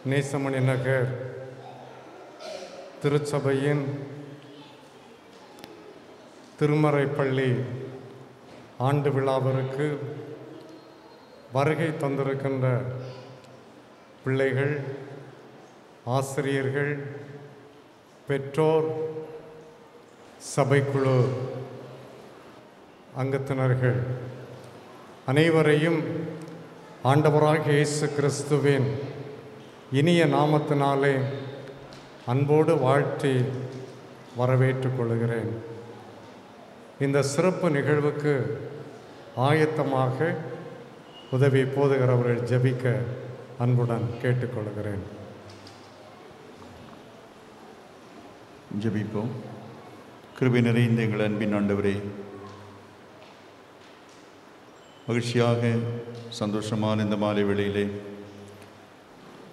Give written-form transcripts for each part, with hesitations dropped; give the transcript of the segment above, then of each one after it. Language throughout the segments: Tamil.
நேசமணி நகர் திருச்சபையின் திருமறைப்பள்ளி ஆண்டு விழாவிற்கு வருகை தந்திருக்கின்ற பிள்ளைகள், ஆசிரியர்கள், பெற்றோர், சபைக்குழு அங்கத்தினர்கள் அனைவரையும் ஆண்டவராகிய இயேசு கிறிஸ்துவின் இனிய நாமத்தினாலே அன்போடு வாழ்த்தி வரவேற்றுக் கொள்கிறேன். இந்த சிறப்பு நிகழ்வுக்கு ஆயத்தமாக உதவி போதுகிறவர்கள் ஜெபிக்க அன்புடன் கேட்டுக்கொள்கிறேன். ஜெபிப்போம். கிருபை நிறைந்த எங்கள் அன்பின் ஆண்டவரே, மகிழ்ச்சியாக சந்தோஷமான இந்த மாலை வேளையிலே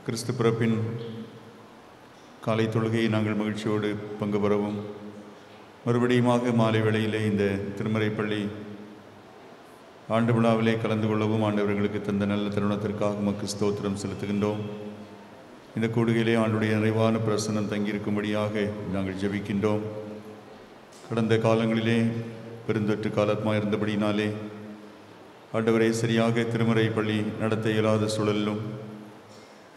கிறிஸ்து பிறப்பின் காலை தொழுகையை நாங்கள் மகிழ்ச்சியோடு பங்கு பெறவும், மறுபடியுமாக மாலை வேளையிலே இந்த திருமறைப்பள்ளி ஆண்டு விழாவிலே கலந்து கொள்ளவும் ஆண்டவர்களுக்கு தந்த நல்ல தருணத்திற்காக உமக்கு ஸ்தோத்திரம் செலுத்துகின்றோம். இந்த கூடுகையிலே ஆண்டுடைய நிறைவான பிரசன்னம் தங்கியிருக்கும்படியாக நாங்கள் ஜெபிக்கின்றோம். கடந்த காலங்களிலே பெருந்தொற்று காலமாக இருந்தபடினாலே ஆண்டவரே சரியாக திருமறைப்பள்ளி நடத்த இயலாத சூழலிலும்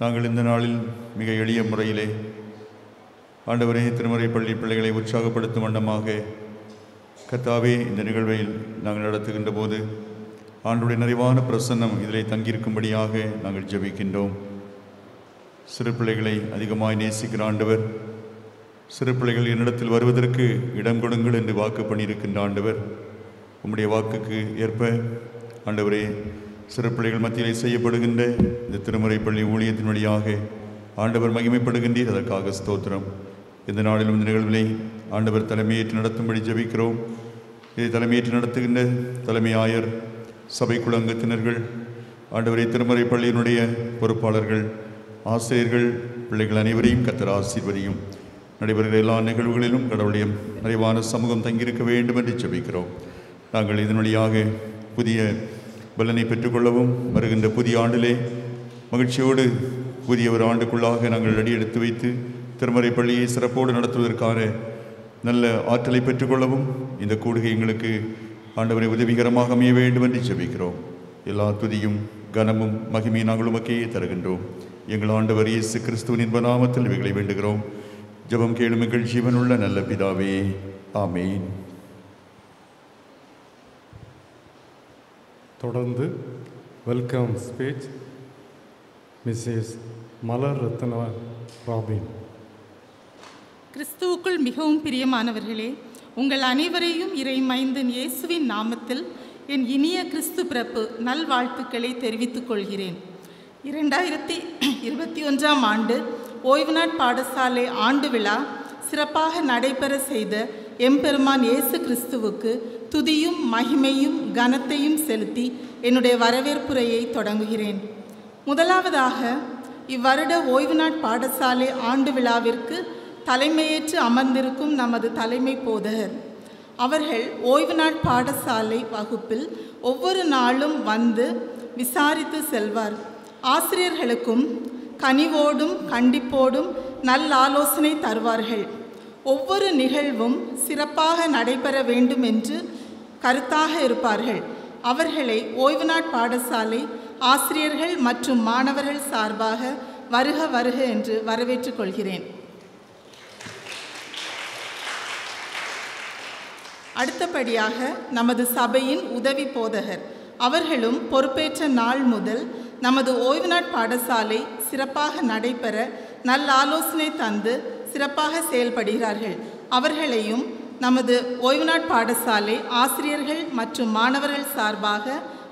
நாங்கள் இந்த நாளில் மிக எளிய முறையிலே ஆண்டவரே திருமறைப்பள்ளி பிள்ளைகளை உற்சாகப்படுத்தும் வண்ணமாக கர்த்தாவே இந்த நிகழ்வில் நாங்கள் நடத்துகின்ற போது ஆண்டுடைய நிறைவான பிரசன்னம் இதிலே தங்கியிருக்கும்படியாக நாங்கள் ஜெபிக்கின்றோம். சிறு பிள்ளைகளை அதிகமாய் நேசிக்கிற ஆண்டவர், சிறு பிள்ளைகள் என்னிடத்தில் வருவதற்கு இடம் கொடுங்கள் என்று வாக்கு பண்ணியிருக்கின்ற ஆண்டவர், உம்முடைய வாக்குக்கு ஏற்ப ஆண்டவரே சிறு பிள்ளைகள் மத்தியிலே செய்யப்படுகின்ற இந்த திருமறைப்பள்ளி ஊழியத்தின் வழியாக ஆண்டவர் மகிமைப்படுகின்றீர். அதற்காக ஸ்தோத்திரம். இந்த நாளிலும் இந்த நிகழ்விலை ஆண்டவர் தலைமையேற்று நடத்தும்படி ஜெபிக்கிறோம். இதை தலைமையேற்று நடத்துகின்ற தலைமை ஆயர், சபைக்குழு அங்கத்தினர்கள், ஆண்டவரை திருமறைப்பள்ளியினுடைய பொறுப்பாளர்கள், ஆசிரியர்கள், பிள்ளைகள் அனைவரையும் கர்த்தர் ஆசீர்வதியும். நடைபெறுகிற எல்லா நிகழ்வுகளிலும் கடவுளுடைய நிறைவான சமூகம் தங்கியிருக்க வேண்டும் என்று ஜெபிக்கிறோம். நாங்கள் இதனுடையாக புதிய பலனை பெற்றுக்கொள்ளவும் வருகின்ற புதிய ஆண்டிலே மகிழ்ச்சியோடு புதிய ஒரு ஆண்டுக்குள்ளாக நாங்கள் அடி எடுத்து வைத்து திருமறைப்பள்ளியை சிறப்போடு நடத்துவதற்கான நல்ல ஆற்றலை பெற்றுக்கொள்ளவும் இந்த கூடுகை எங்களுக்கு ஆண்டவரை உதவிகரமாக அமைய வேண்டும் என்று ஜெபிக்கிறோம். எல்லா துதியும் கனமும் மகிமையும் நாங்கள் உமக்கே தருகின்றோம். எங்கள் ஆண்டவர் இயேசு கிறிஸ்துவின் இன்ப நாமத்தில் இவைகளை வேண்டுகிறோம். ஜெபம் கேளும் எங்கள் ஜீவனுள்ள நல்ல பிதாவே, ஆமேன். தொடர்ந்து வெல்கம் ஸ்பீச் மிஸ்ஸஸ் மலர் ரத்னா ராபின். கிறிஸ்துவுக்குள் மிகவும் பிரியமானவர்களே, உங்கள் அனைவரையும் இறைமைந்தன் இயேசுவின் நாமத்தில் என் இனிய கிறிஸ்து பிறப்பு நல்வாழ்த்துக்களை தெரிவித்துக் கொள்கிறேன். 2021ஆம் ஆண்டு ஓய்வு நாட் பாடசாலை ஆண்டு விழா சிறப்பாக நடைபெற செய்த எம்பெருமான் இயேசு கிறிஸ்துவுக்கு துதியும் மகிமையும் கனத்தையும் செலுத்தி என்னுடைய வரவேற்புரையை தொடங்குகிறேன். முதலாவதாக இவ்வருட ஓய்வு நாட் பாடசாலை ஆண்டு விழாவிற்கு தலைமையேற்று அமர்ந்திருக்கும் நமது தலைமை போதகர் அவர்கள் ஓய்வு நாட் பாடசாலை வகுப்பில் ஒவ்வொரு நாளும் வந்து விசாரித்து செல்வார். ஆசிரியர்களுக்கும் கனிவோடும் கண்டிப்போடும் நல்லாலோசனை தருவார்கள். ஒவ்வொரு நிகழ்வும் சிறப்பாக நடைபெற வேண்டும் என்று கருத்தாக இருப்பார்கள். அவர்களை ஓய்வு நாட் பாடசாலை ஆசிரியர்கள் மற்றும் மாணவர்கள் சார்பாக வருக வருக என்று வரவேற்றுக் கொள்கிறேன். அடுத்தபடியாக நமது சபையின் உதவி போதகர் அவர்களும் பொறுப்பேற்ற நாள் முதல் நமது ஓய்வு நாட் பாடசாலை சிறப்பாக நடைபெற நல்ல ஆலோசனை தந்து சிறப்பாக செயல்படுகிறார்கள். அவர்களையும் நமது ஓய்வு நாட் பாடசாலை ஆசிரியர்கள் மற்றும் மாணவர்கள் சார்பாக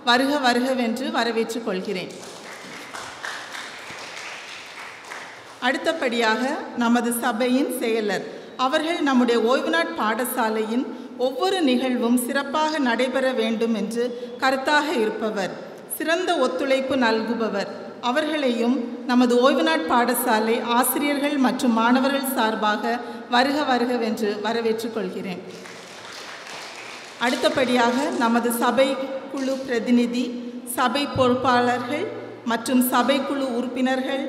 வருக வருகவென்று வரவேற்றுக் கொள்கிறேன். அடுத்தபடியாக நமது சபையின் செயலர் அவர்கள் நம்முடைய ஓய்வு நாட் பாடசாலையின் ஒவ்வொரு நிகழ்வும் சிறப்பாக நடைபெற வேண்டும் என்று கருத்தாக இருப்பவர், சிறந்த ஒத்துழைப்பு நல்குபவர். அவர்களையும் நமது ஓய்வு நாட் பாடசாலை ஆசிரியர்கள் மற்றும் மாணவர்கள் சார்பாக வருக வருகவென்று வரவேற்றுக் கொள்கிறேன். அடுத்தபடியாக நமது சபை குழு பிரதிநிதி, சபை பொறுப்பாளர்கள் மற்றும் சபைக்குழு உறுப்பினர்கள்,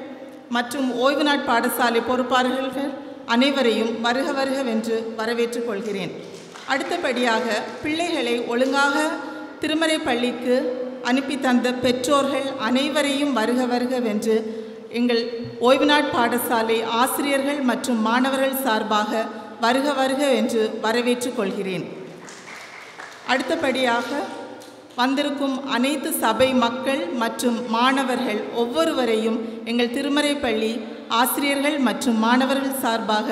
மற்றும் ஓய்வு நாட் பாடசாலை பொறுப்பாளர்கள் அனைவரையும் வருக வருகவென்று வரவேற்றுக் கொள்கிறேன். அடுத்தபடியாக பிள்ளைகளை ஒழுங்காக திருமறை பள்ளிக்கு அனுப்பி தந்த பெற்றோர்கள் அனைவரையும் வருக வருகவென்று எங்கள் ஓய்வு நாட் பாடசாலை ஆசிரியர்கள் மற்றும் மாணவர்கள் சார்பாக வருக வருக என்று வரவேற்றுக் கொள்கிறேன். அடுத்தபடியாக வந்திருக்கும் அனைத்து சபை மக்கள் மற்றும் மாணவர்கள் ஒவ்வொருவரையும் எங்கள் திருமறை பள்ளி ஆசிரியர்கள் மற்றும் மாணவர்கள் சார்பாக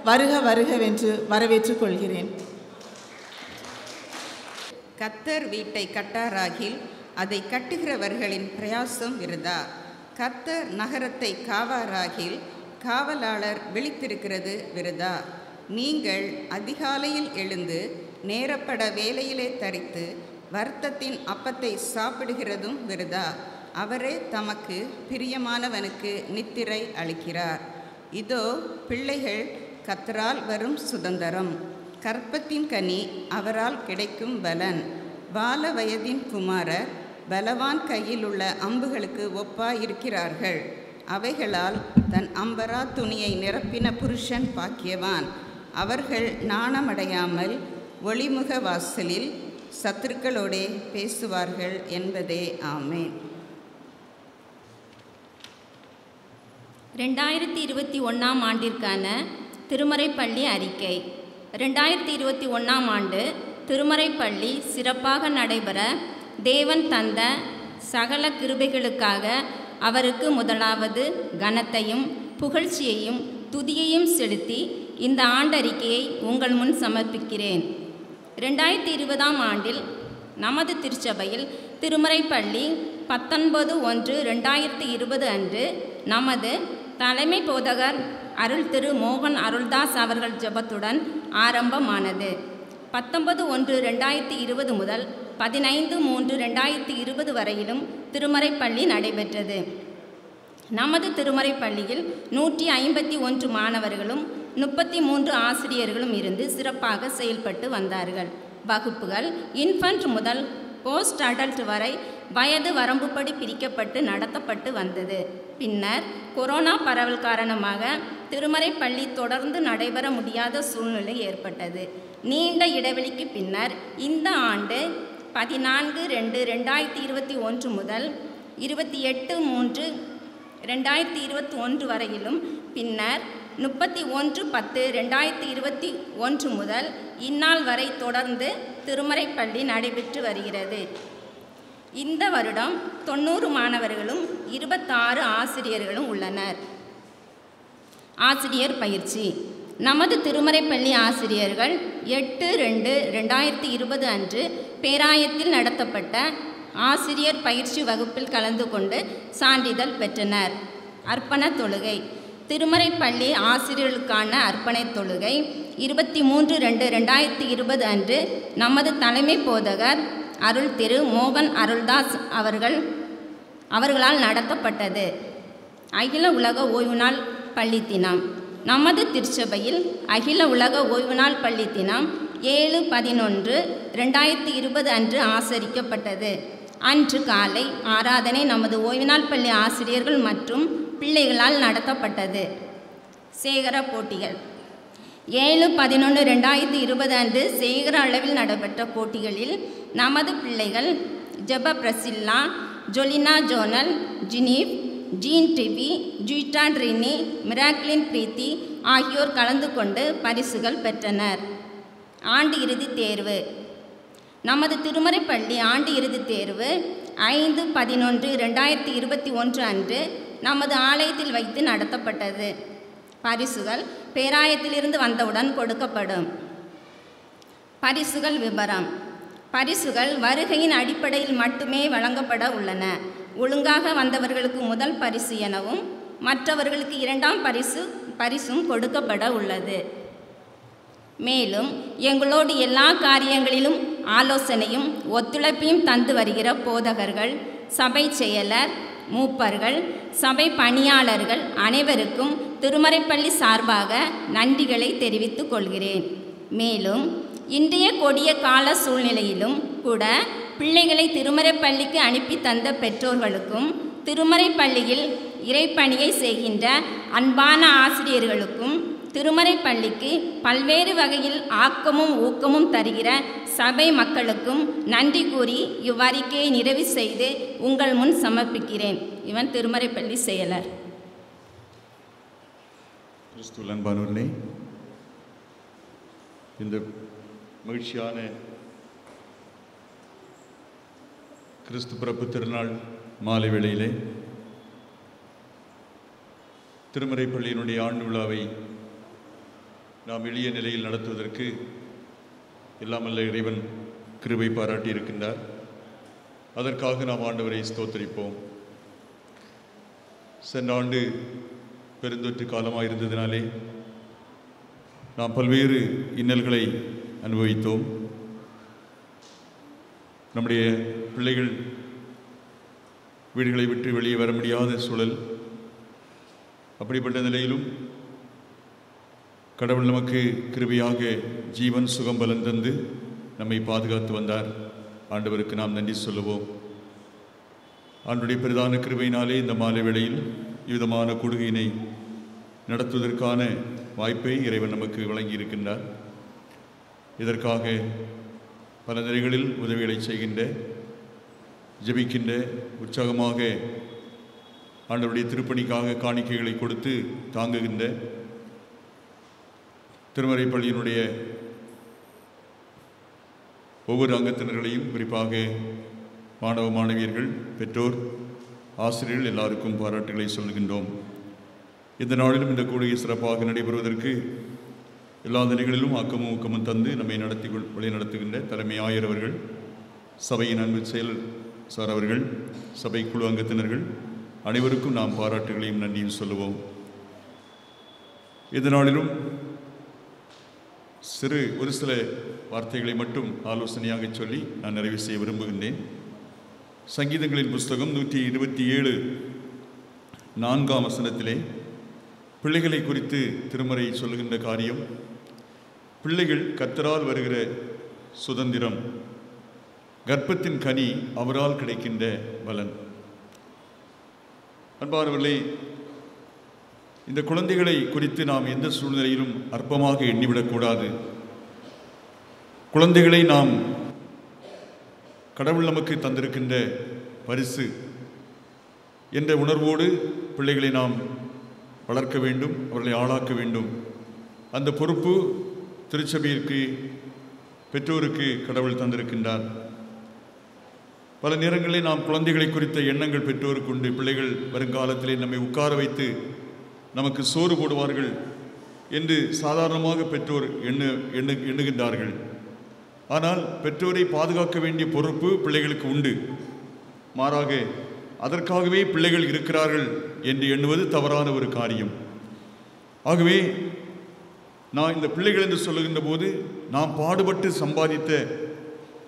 வருக வருகவென்று வரவேற்றுக் கொள்கிறேன். கர்த்தர் வீட்டை கட்டாராகில் அதை கட்டுகிறவர்களின் பிரயாசம் விருதா. கர்த்தர் நகரத்தை காவாராகில் காவலாளர் விழித்திருக்கிறது விருதா. நீங்கள் அதிகாலையில் எழுந்து நேரப்பட வேலையிலே தரித்து வருத்தத்தின் அப்பத்தை சாப்பிடுகிறதும் விருதா. அவரே தமக்கு பிரியமானவனுக்கு நித்திரை அளிக்கிறார். இதோ பிள்ளைகள் கர்த்தரால் வரும் சுதந்திரம், கற்பத்தின் கனி அவரால் கிடைக்கும் பலன். பால வயதின் குமாரர் பலவான் கையில் உள்ள அம்புகளுக்கு ஒப்பாயிருக்கிறார்கள். அவைகளால் தன் அம்பரா துணியை நிரப்பின புருஷன் பாக்கியவான். அவர்கள் நாணமடையாமல் ஒளிமுக வாசலில் சத்துருக்களோடே பேசுவார்கள் என்பதே ஆமேன். 2021 ஆண்டிற்கான திருமறை பள்ளி அறிக்கை. 2021 ஆண்டு திருமறை பள்ளி சிறப்பாக நடைபெற தேவன் தந்த சகல கிருபைகளுக்காக அவருக்கு முதலாவது கனத்தையும் புகழ்ச்சியையும் துதியையும் செலுத்தி இந்த ஆண்டறிக்கையை உங்கள் முன் சமர்ப்பிக்கிறேன். 2020 ஆண்டில் நமது திருச்சபையில் திருமறை பள்ளி 19/1/2020 அன்று நமது தலைமை போதகர் அருள் திரு மோகன் அருள்தாஸ் அவர்கள் ஜெபத்துடன் ஆரம்பமானது. 19/1/2020 முதல் 15/3/2020 வரையிலும் திருமறை பள்ளி நடைபெற்றது. நமது திருமறை பள்ளியில் 151 மாணவர்களும் 33 ஆசிரியர்களும் இருந்து சிறப்பாக செயல்பட்டு வந்தார்கள். வகுப்புகள் இன்ஃபன்ட் முதல் போஸ்ட் அடல்ட் வரை வயது வரம்புப்படி பிரிக்கப்பட்டு நடத்தப்பட்டு வந்தது. பின்னர் கொரோனா பரவல் காரணமாக திருமறை பள்ளி தொடர்ந்து நடைபெற முடியாத சூழ்நிலை ஏற்பட்டது. நீண்ட இடைவெளிக்கு பின்னர் இந்த ஆண்டு 14/2/2021 முதல் 28/3/2021 வரையிலும், பின்னர் 31/10/2021 முதல் இந்நாள் வரை தொடர்ந்து திருமறை பள்ளி நடைபெற்று வருகிறது. இந்த வருடம் 90 மாணவர்களும் 26 ஆசிரியர்களும் உள்ளனர். ஆசிரியர் பயிற்சி. நமது திருமறை பள்ளி ஆசிரியர்கள் 8/2/2020 அன்று பேராயத்தில் நடத்தப்பட்ட ஆசிரியர் பயிற்சி வகுப்பில் கலந்து கொண்டு சான்றிதழ் பெற்றனர். அர்ப்பண தொழுகை. திருமறை பள்ளி ஆசிரியர்களுக்கான அர்ப்பணை தொழுகை 23/2/2020 அன்று நமது தலைமை போதகர் அருள் திரு மோகன் அருள்தாஸ் அவர்களால் நடத்தப்பட்டது. அகில உலக ஓய்வு நாள் பள்ளி தினம். நமது திருச்சபையில் அகில உலக ஓய்வு நாள் பள்ளி தினம் 7/11/2020 அன்று ஆசரிக்கப்பட்டது. அன்று காலை ஆராதனை நமது ஓய்வு நாள் பள்ளி ஆசிரியர்கள் மற்றும் பிள்ளைகளால் நடத்தப்பட்டது. சேகர போட்டிகள். 7/11/2020 அன்று சேகர அளவில் நடைபெற்ற போட்டிகளில் நமது பிள்ளைகள் ஜெப பிரசில்லா, ஜொலினா ஜோனல், ஜினீவ், ஜீன் டிவி, ஜூட்டா ட்ரினி, மிராக்லின் பிரீத்தி ஆகியோர் கலந்து கொண்டு பரிசுகள் பெற்றனர். ஆண்டு இறுதித் தேர்வு. நமது திருமறை பள்ளி ஆண்டு இறுதித் தேர்வு 5/11/2021 அன்று நமது ஆலயத்தில் வைத்து நடத்தப்பட்டது. பரிசுகள் பேராயத்திலிருந்து வந்தவுடன் கொடுக்கப்படும். பரிசுகள் விபரம். பரிசுகள் வருகையின் அடிப்படையில் மட்டுமே வழங்கப்பட உள்ளன. ஒழுங்காக வந்தவர்களுக்கு முதல் பரிசு எனவும் மற்றவர்களுக்கு 2ஆம் பரிசும் கொடுக்கப்பட உள்ளது. மேலும் எங்களோடு எல்லா காரியங்களிலும் ஆலோசனையும் ஒத்துழைப்பையும் தந்து வருகிற போதகர்கள், சபை செயலர், மூப்பர்கள், சபை பணியாளர்கள் அனைவருக்கும் திருமறைப்பள்ளி சார்பாக நன்றிகளை தெரிவித்துக் கொள்கிறேன். மேலும் இன்றைய கொடிய கால சூழ்நிலையிலும் கூட பிள்ளைகளை திருமறை பள்ளிக்கு அனுப்பி தந்த பெற்றோர்களுக்கும் திருமறை பள்ளியில் இறைப்பணியை செய்கின்ற அன்பான ஆசிரியர்களுக்கும் திருமறை பள்ளிக்கு பல்வேறு வகையில் ஆக்கமும் ஊக்கமும் தருகிற சபை மக்களுக்கும் நன்றி கூறி இவ்வறிக்கையை நிறைவு செய்து உங்கள் முன் சமர்ப்பிக்கிறேன். இவன் திருமறை பள்ளி செயலர். கிறிஸ்துவில் அன்பானவர்களே, இந்த மகிழ்ச்சியான கிறிஸ்து பிறப்பு திருநாள் மாலை வேளையிலே திருமறை பள்ளியினுடைய ஆண்டு விழாவை நாம் எளிய நிலையில் நடத்துவதற்கு எல்லாமல்ல இறைவன் கிருபை பாராட்டி இருக்கின்றார். அதற்காக நாம் ஆண்டவரை ஸ்தோத்திரிப்போம். சென்ற ஆண்டு பெருந்தொற்று காலமாக இருந்ததினாலே நாம் பல்வேறு இன்னல்களை அனுபவித்தோம். நம்முடைய பிள்ளைகள் வீடுகளை விட்டு வெளியே வர முடியாத சூழல். அப்படிப்பட்ட நிலையிலும் கடவுள் நமக்கு கிருபையாக ஜீவன் சுகம் பலன் தந்து நம்மை பாதுகாத்து வந்தார். ஆண்டவருக்கு நாம் நன்றி சொல்லுவோம். ஆண்டுடைய பிரதான கிருபையினாலே இந்த மாலை வேளையில் விதமான கூடுகையினை நடத்துவதற்கான வாய்ப்பை இறைவன் நமக்கு வழங்கியிருக்கின்றார். இதற்காக பல நிலைகளில் உதவிகளை செய்கின்ற, ஜெபிக்கின்ற, உற்சாகமாக ஆண்டவருடைய திருப்பணிக்காக காணிக்கைகளை கொடுத்து தாங்குகின்ற திருமறை பள்ளியினுடைய ஒவ்வொரு அங்கத்தினர்களையும், குறிப்பாக மாணவ மாணவியர்கள், பெற்றோர், ஆசிரியர்கள் எல்லாருக்கும் பாராட்டுகளை சொல்கின்றோம். இந்த நாளிலும் இந்த கூடுகை சிறப்பாக நடைபெறுவதற்கு எல்லா நிலைகளிலும் ஆக்கமும் ஊக்கமும் தந்து நம்மை வழி நடத்துகின்ற தலைமை ஆயர் அவர்கள், சபையின் அன்பு செயல் சார் அவர்கள், சபை குழு அங்கத்தினர்கள் அனைவருக்கும் நாம் பாராட்டுகளையும் நன்றியும் சொல்லுவோம். இந்த நாளிலும் ஒரு சில வார்த்தைகளை மட்டும் ஆலோசனையாக சொல்லி நான் நிறைவு செய்ய விரும்புகின்றேன். சங்கீதங்களின் புஸ்தகம் 127 4ஆம் வசனத்திலே பிள்ளைகளை குறித்து திருமறை சொல்லுகின்ற காரியம், பிள்ளைகள் கர்த்தரால் வருகிற சுதந்திரம், கர்ப்பத்தின் கனி அவரால் கிடைக்கின்ற பலன். அன்பானவர்களே, இந்த குழந்தைகளை குறித்து நாம் எந்த சூழ்நிலையிலும் அற்பமாக எண்ணிவிடக்கூடாது. குழந்தைகளை நாம் கடவுள் நமக்கு தந்திருக்கின்ற பரிசு என்ற உணர்வோடு பிள்ளைகளை நாம் வளர்க்க வேண்டும், அவர்களை ஆளாக்க வேண்டும். அந்த பொறுப்பு திருச்சபையிற்கு, பெற்றோருக்கு கடவுள் தந்திருக்கின்றார். பல நேரங்களில் நாம் குழந்தைகளை குறித்த எண்ணங்கள் பெற்றோருக்கு உண்டு. பிள்ளைகள் வருங்காலத்திலே நம்மை உட்கார வைத்து நமக்கு சோறு போடுவார்கள் என்று சாதாரணமாக பெற்றோர் எண்ணுகின்றார்கள். ஆனால் பெற்றோரை பாதுகாக்க வேண்டிய பொறுப்பு பிள்ளைகளுக்கு உண்டு. மாறாக அதற்காகவே பிள்ளைகள் இருக்கிறார்கள் என்று எண்ணுவது தவறான ஒரு காரியம். ஆகவே நான் இந்த பிள்ளைகள் என்று சொல்லுகின்ற போது நாம் பாடுபட்டு சம்பாதித்த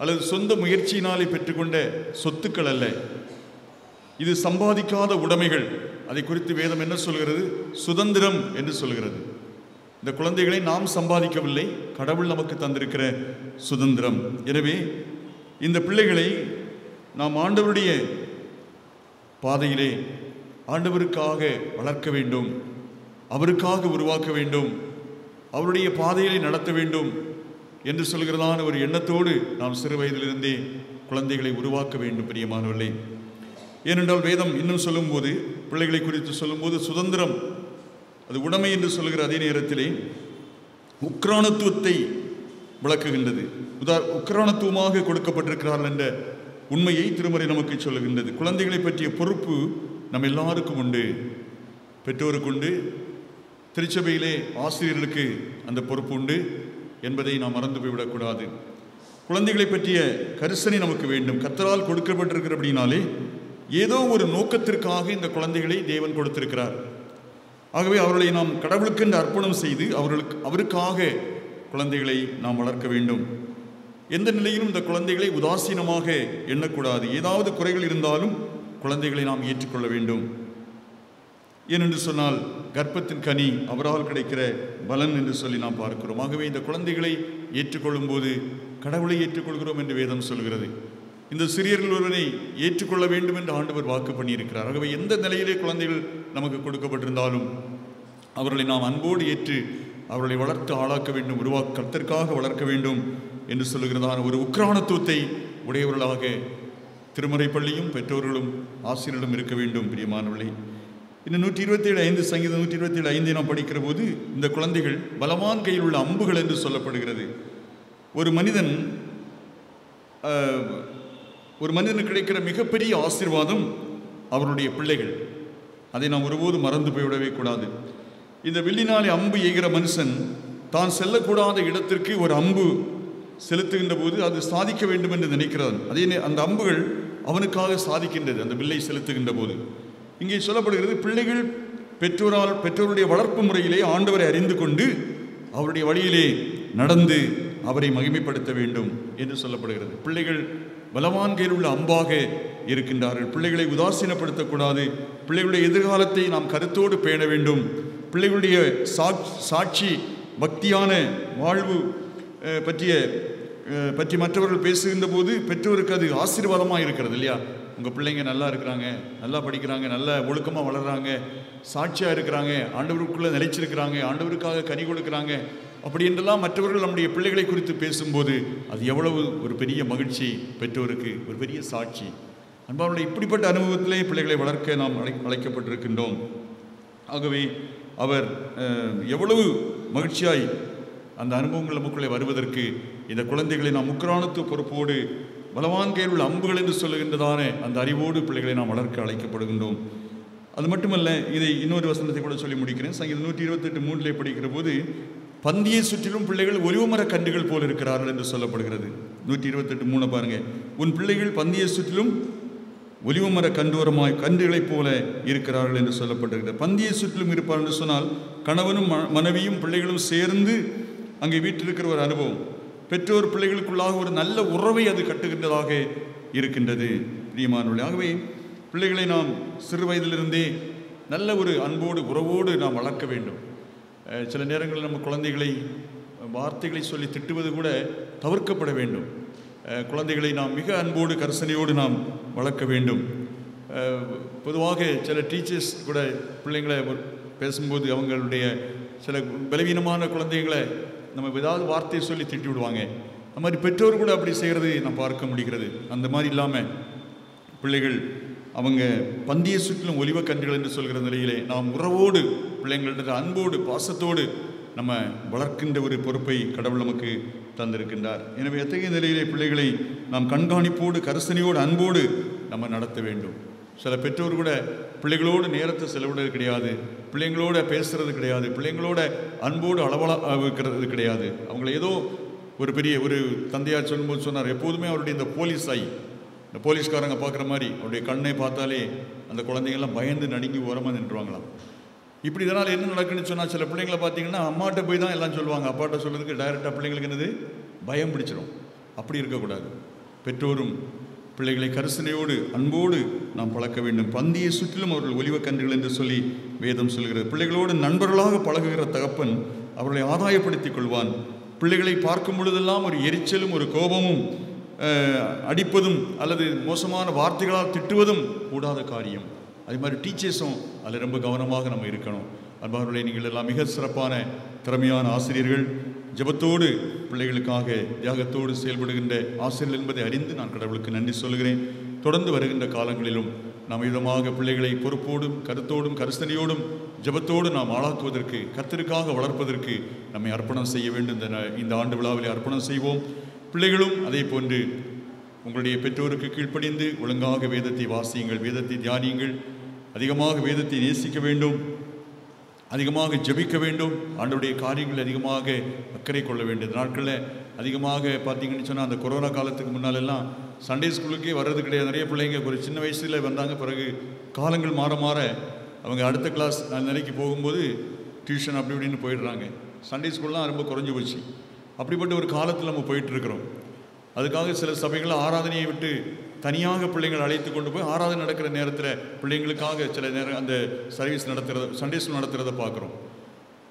அல்லது சொந்த முயற்சியினாலே பெற்றுக்கொண்ட சொத்துக்கள் அல்ல, இது சம்பாதிக்காத உடைமைகள். அதை குறித்து வேதம் என்ன சொல்கிறது? சுதந்திரம் என்று சொல்கிறது. இந்த குழந்தைகளை நாம் சம்பாதிக்கவில்லை, கடவுள் நமக்கு தந்திருக்கிற சுதந்திரம். எனவே இந்த பிள்ளைகளை நாம் ஆண்டவருடைய பாதையிலே ஆண்டவருக்காக வளர்க்க வேண்டும், அவருக்காக உருவாக்க வேண்டும், அவருடைய பாதையிலே நடத்த வேண்டும் என்று சொல்கிறதான ஒரு எண்ணத்தோடு நாம் சிறு வயதிலிருந்தே குழந்தைகளை உருவாக்க வேண்டும். பிரியமானவர்களே, ஏனென்றால் வேதம் இன்னும் சொல்லும்போது, பிள்ளைகளை குறித்து சொல்லும்போது சுதந்திரம் அது உடைமை என்று சொல்கிற அதே நேரத்திலே உக்ரானத்துவத்தை விளக்குகின்றது. உக்ரானத்துவமாக கொடுக்கப்பட்டிருக்கிறார்கள் என்ற உண்மையை திருமறை நமக்கு சொல்லுகின்றது. குழந்தைகளை பற்றிய பொறுப்பு நம் எல்லாருக்கும் உண்டு. பெற்றோருக்கு உண்டு, திருச்சபையிலே ஆசிரியர்களுக்கு அந்த பொறுப்பு உண்டு என்பதை நாம் மறந்து போய்விடக்கூடாது. குழந்தைகளை பற்றிய கரிசனை நமக்கு வேண்டும். கர்த்தரால் கொடுக்கப்பட்டிருக்கிறபடினாலே ஏதோ ஒரு நோக்கத்திற்காக இந்த குழந்தைகளை தேவன் கொடுத்திருக்கிறார். ஆகவே அவர்களை நாம் கடவுளுக்கு என்று அர்ப்பணம் செய்து அவருக்காக குழந்தைகளை நாம் வளர்க்க வேண்டும். எந்த நிலையிலும் இந்த குழந்தைகளை உதாசீனமாக எண்ணக்கூடாது. ஏதாவது குறைகள் இருந்தாலும் குழந்தைகளை நாம் ஏற்றுக்கொள்ள வேண்டும். ஏனென்று சொன்னால் கர்ப்பத்தின் கனி அவரால் கிடைக்கிற பலன் என்று சொல்லி நாம் பார்க்கிறோம். ஆகவே இந்த குழந்தைகளை ஏற்றுக்கொள்ளும் போது கடவுளை ஏற்றுக்கொள்கிறோம் என்று வேதம் சொல்கிறது. இந்த சிறியர்கள் ஒருவனை ஏற்றுக்கொள்ள வேண்டும் என்று ஆண்டவர் வாக்கு பண்ணியிருக்கிறார். ஆகவே எந்த நிலையிலே குழந்தைகள் நமக்கு கொடுக்கப்பட்டிருந்தாலும் அவர்களை நாம் அன்போடு ஏற்று அவர்களை வளர்த்து ஆளாக்க வேண்டும், கர்த்தருக்காக வளர்க்க வேண்டும் என்று சொல்லுகிறதான ஒரு உக்ரானத்துவத்தை உடையவர்களாக திருமறை பள்ளியும் பெற்றோர்களும் ஆசிரியர்களும் இருக்க வேண்டும். பிரியமானவர்களே, இன்னும் 127:5 சங்கீதம் 127:5 நாம் படிக்கிற போது இந்த குழந்தைகள் பலவான் கையில் உள்ள அம்புகள் என்று சொல்லப்படுகிறது. ஒரு மனிதனுக்கு கிடைக்கிற மிகப்பெரிய ஆசீர்வாதம் அவருடைய பிள்ளைகள். அதை நாம் ஒருபோதும் மறந்து போய்விடவே கூடாது. இந்த வில்லினாலே அம்பு எய்கிற மனுஷன் தான் செல்லக்கூடாத இடத்திற்கு ஒரு அம்பு செலுத்துகின்ற போது அது சாதிக்க வேண்டும் என்று நினைக்கிறான். அதே அந்த அம்புகள் அவனுக்காக சாதிக்கின்றது அந்த வில்லை செலுத்துகின்ற போது. இங்கே சொல்லப்படுகிறது, பிள்ளைகள் பெற்றோருடைய வளர்ப்பு முறையிலே ஆண்டவரை அறிந்து கொண்டு அவருடைய வழியிலே நடந்து அவரை மகிமைப்படுத்த வேண்டும் என்று சொல்லப்படுகிறது. பிள்ளைகள் பலவான் கையில் உள்ள அம்பாக இருக்கின்றார்கள். பிள்ளைகளை உதாசீனப்படுத்தக்கூடாது. பிள்ளைகளுடைய எதிர்காலத்தை நாம் கருத்தோடு பேண வேண்டும். பிள்ளைகளுடைய சாட்சி பக்தியான வாழ்வு பற்றி மற்றவர்கள் பேசுகின்ற போது பெற்றோருக்கு அது ஆசீர்வாதமாக இருக்கிறது இல்லையா? உங்கள் பிள்ளைங்க நல்லா இருக்கிறாங்க, நல்லா படிக்கிறாங்க, நல்ல ஒழுக்கமாக வளர்கிறாங்க, சாட்சியாக இருக்கிறாங்க, ஆண்டவருக்குள்ளே நிலைச்சிருக்கிறாங்க, ஆண்டவருக்காக கனி கொடுக்குறாங்க, அப்படி என்றெல்லாம் மற்றவர்கள் நம்முடைய பிள்ளைகளை குறித்து பேசும்போது அது எவ்வளவு ஒரு பெரிய மகிழ்ச்சி, பெற்றோருக்கு ஒரு பெரிய சாட்சி. அன்பானுடைய இப்படிப்பட்ட அனுபவத்திலே பிள்ளைகளை வளர்க்க நாம் அழைக்கப்பட்டிருக்கின்றோம். ஆகவே அவர் எவ்வளவு மகிழ்ச்சியாய் அந்த அனுபவங்கள் நமக்குள்ளே வருவதற்கு இந்த குழந்தைகளை நாம் முக்கிரானத்துவ பொறுப்போடு பலவான் கையில் உள்ள அம்புகள் என்று சொல்லுகின்றதான அந்த அறிவோடு பிள்ளைகளை நாம் வளர்க்க அழைக்கப்படுகின்றோம். அது மட்டுமல்ல, இதை இன்னொரு வசனத்தை கூட சொல்லி முடிக்கிறேன். சங்கீதம் 128:3 படிக்கிற போது பந்தியை சுற்றிலும் பிள்ளைகள் ஒலிவமர கன்றுகள் போல் இருக்கிறார்கள் என்று சொல்லப்படுகிறது. 128:3 பாருங்க. உன் பிள்ளைகள் பந்தியை சுற்றிலும் ஒலிவமர கன்றுகளைப் போல இருக்கிறார்கள் என்று சொல்லப்பட்டிருக்கிறது. பந்தியை சுற்றிலும் இருப்பார் என்று சொன்னால் கணவனும் மனைவியும் பிள்ளைகளும் சேர்ந்து அங்கே வீட்டிருக்கிற ஒரு அனுபவம். பெற்றோர் பிள்ளைகளுக்குள்ளாக ஒரு நல்ல உறவை அது கட்டுகின்றதாக இருக்கின்றது. பிரியமானவர்களே, ஆகவே பிள்ளைகளை நாம் சிறு வயதிலிருந்தே நல்ல ஒரு அன்போடு உறவோடு நாம் வளர்க்க வேண்டும். சில நேரங்களில் நம்ம குழந்தைகளை வார்த்தைகளை சொல்லி திட்டுவது கூட தவிர்க்கப்பட வேண்டும். குழந்தைகளை நாம் மிக அன்போடு கரிசனையோடு நாம் வளர்க்க வேண்டும். பொதுவாக சில டீச்சர்ஸ் கூட பிள்ளைங்களை பேசும்போது அவங்களுடைய சில பலவீனமான குழந்தைகளை நம்ம ஏதாவது வார்த்தையை சொல்லி திட்டி விடுவாங்க. அது மாதிரி பெற்றோர் கூட அப்படி செய்கிறது நாம் பார்க்க முடிகிறது. அந்த மாதிரி இல்லாமல் பிள்ளைகள் அவங்க பந்தியை சுற்றிலும் ஒலிவ கன்றுகள் என்று சொல்கிற நிலையிலே நாம் உறவோடு பிள்ளைங்கள்ட்ட அன்போடு பாசத்தோடு நம்ம வளர்க்கின்ற ஒரு பொறுப்பை கடவுள் நமக்கு தந்திருக்கின்றார். எனவே எத்தகைய நிலையிலே பிள்ளைகளை நாம் கண்காணிப்போடு கரிசனையோடு அன்போடு நம்ம நடத்த வேண்டும். சில பெற்றோர் கூட பிள்ளைகளோடு நேரத்தை செலவிடுறது கிடையாது, பிள்ளைங்களோட பேசுறது கிடையாது, பிள்ளைங்களோட அன்போடு அளவலாக இருக்கிறது கிடையாது. அவங்கள ஏதோ ஒரு பெரிய ஒரு தந்தையார் சொல்லும்போது சொன்னார், எப்போதுமே அவருடைய இந்த இந்த போலீஸ்காரங்க பார்க்குற மாதிரி அவருடைய கண்ணை பார்த்தாலே அந்த குழந்தைங்கள்லாம் பயந்து நடுங்கி ஓரமாக நின்றுவாங்களாம். இப்படி இதனால் என்ன நடக்குன்னு சொன்னால், சில பிள்ளைங்களை பார்த்தீங்கன்னா அம்மாட்ட போய் தான் எல்லாம் சொல்லுவாங்க. அப்பாட்ட சொல்கிறதுக்கு டைரெக்டாக பிள்ளைங்களுக்கு என்னது பயம் பிடிச்சிடும். அப்படி இருக்கக்கூடாது. பெற்றோரும் பிள்ளைகளை கரிசனையோடு அன்போடு நாம் பழக்க வேண்டும். பந்தியை சுற்றிலும் அவர்கள் ஒலிவக்கன்றுகள் என்று சொல்லி வேதம் சொல்கிறது. பிள்ளைகளோடு நண்பர்களாக பழகுகிற தகப்பன் அவர்களை ஆதாயப்படுத்திக் கொள்வான். பிள்ளைகளை பார்க்கும் பொழுதெல்லாம் ஒரு எரிச்சலும் ஒரு கோபமும் அடிப்பதும் அல்லது மோசமான வார்த்தைகளால் திட்டுவதும் கூடாத காரியம். அதே மாதிரி டீச்சர்ஸும் அதில் ரொம்ப கவனமாக நம்ம இருக்கணும். அன்பார்களே, நீங்கள் எல்லாம் மிக சிறப்பான திறமையான ஆசிரியர்கள், ஜெபத்தோடு பிள்ளைகளுக்காக தியாகத்தோடு செயல்படுகின்ற ஆசிரியர்கள் என்பதை அறிந்து நான் கடவுளுக்கு நன்றி சொல்கிறேன். தொடர்ந்து வருகின்ற காலங்களிலும் நாம் விதமாக பிள்ளைகளை பொறுப்போடும் கருத்தோடும் கரிசனையோடும் ஜெபத்தோடு நாம் ஆளாக்குவதற்கு, கர்த்தருக்காக வளர்ப்பதற்கு நம்மை அர்ப்பணம் செய்ய வேண்டும். இந்த ஆண்டு விழாவிலே அர்ப்பணம் செய்வோம். பிள்ளைகளும் அதே போன்று உங்களுடைய பெற்றோருக்கு கீழ்ப்படிந்து ஒழுங்காக வேதத்தை வாசியுங்கள், வேதத்தை தியானியுங்கள், அதிகமாக வேதத்தை நேசிக்க வேண்டும், அதிகமாக ஜெபிக்க வேண்டும், ஆண்டவருடைய காரியங்கள் அதிகமாக அக்கறை கொள்ள வேண்டும். நாட்களில் அதிகமாக பார்த்தீங்கன்னு சொன்னால், அந்த கொரோனா காலத்துக்கு முன்னாலெல்லாம் சண்டே ஸ்கூலுக்கே வர்றது கிடையாது. நிறைய பிள்ளைங்க ஒரு சின்ன வயசில் வந்தாங்க. பிறகு காலங்கள் மாற மாற அவங்க அடுத்த கிளாஸ் நிலைக்கு போகும்போது டியூஷன் அப்படி இப்படின்னு போயிடுறாங்க. சண்டே ஸ்கூல்லாம் ரொம்ப குறைஞ்சி போச்சு. அப்படிப்பட்ட ஒரு காலத்தில் நம்ம போயிட்டுருக்கிறோம். அதுக்காக சில சபைகளில் ஆராதனையை விட்டு தனியாக பிள்ளைங்களை அழைத்து கொண்டு போய் ஆராதனை நடக்கிற நேரத்தில் பிள்ளைங்களுக்காக சில நேரம் அந்த சர்வீஸ் நடத்துகிறத, சண்டே ஸ்கூல் நடத்துகிறத பார்க்குறோம்.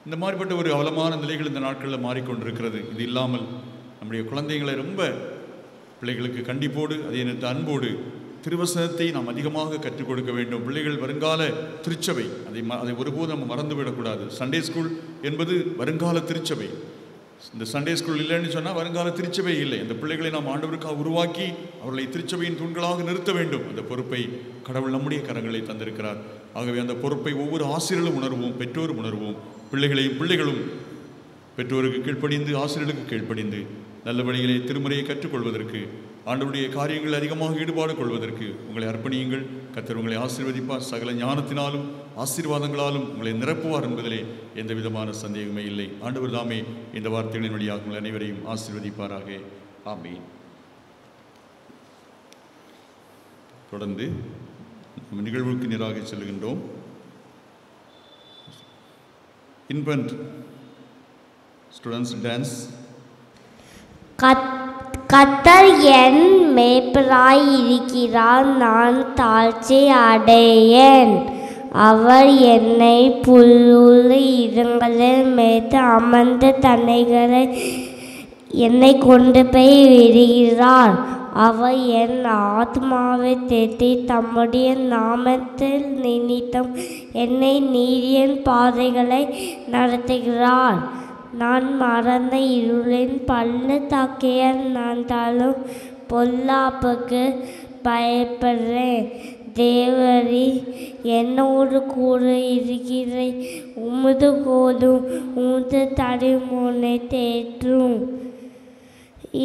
இந்த மாதிரிப்பட்ட ஒரு அவலமான நிலைகள் இந்த நாட்களில் மாறிக்கொண்டிருக்கிறது. இது இல்லாமல் நம்முடைய குழந்தைங்களை ரொம்ப பிள்ளைகளுக்கு கண்டிப்போடு அதே நேரத்தில் அன்போடு திருவசனத்தை நாம் அதிகமாக கற்றுக் கொடுக்க வேண்டும். பிள்ளைகள் வருங்கால திருச்சபை, அதை ஒருபோதும் நம்ம மறந்துவிடக்கூடாது. சண்டே ஸ்கூல் என்பது வருங்கால திருச்சபை. இந்த சண்டே ஸ்கூல் இல்லைன்னு சொன்னால் வருங்கால திருச்சபை இல்லை. அந்த பிள்ளைகளை நாம் ஆண்டவருக்காக உருவாக்கி அவர்களை திருச்சபையின் தூண்களாக நிறுத்த வேண்டும். அந்த பொறுப்பை கடவுள் நம்முடைய கரங்களை தந்திருக்கிறார். ஆகவே அந்த பொறுப்பை ஒவ்வொரு ஆசிரியர்களும் உணர்வோம், பெற்றோரும் உணர்வோம். பிள்ளைகளும் பெற்றோருக்கு கீழ்ப்படிந்து, ஆசிரியர்களுக்கு கீழ்ப்படிந்து நல்ல வழியிலே திருமுறையை கற்றுக்கொள்வதற்கு, ஆண்டவருடைய காரியங்கள் அதிகமாக ஈடுபாடு கொள்வதற்கு உங்களை அர்ப்பணியுங்கள். கர்த்தர் உங்களை ஆசீர்வதிப்பார். சகல ஞானத்தினாலும் ஆசீர்வாதங்களாலும் உங்களை நிரப்புவார் என்பதிலே எந்த விதமான சந்தேகமே இல்லை. ஆண்டவர் தாமே இந்த வார்த்தைகளின் வழியாக உங்கள் அனைவரையும் ஆசீர்வதிப்பாராக. ஆமென். தொடர்ந்து நிகழ்வுக்கு நேராக செல்கின்றோம். Infant students dance. கர்த்தர் என் மேய்ப்பராய் இருக்கிறார், நான் தாழ்ச்சி அடையேன். அவர் என்னை புல்லுள்ள இடங்களில் மேய்த்து அமர்ந்த தன்னைகளை என்னை கொண்டு போய் விடுகிறார். அவர் என் ஆத்மாவை தேற்றி தம்முடைய நாமத்தில் நிமித்தம் என்னை நீதியின் பாதைகளை நடத்துகிறார். நான் மறந்த இருளின் பள்ளத்தாக்கையில் நடந்தாலும் பொல்லாப்புக்கு பயப்படுறேன். தேவரே என்னோடு கூட இருக்கிற உமது கோலும் உமது தடிமுனை தேற்றும்.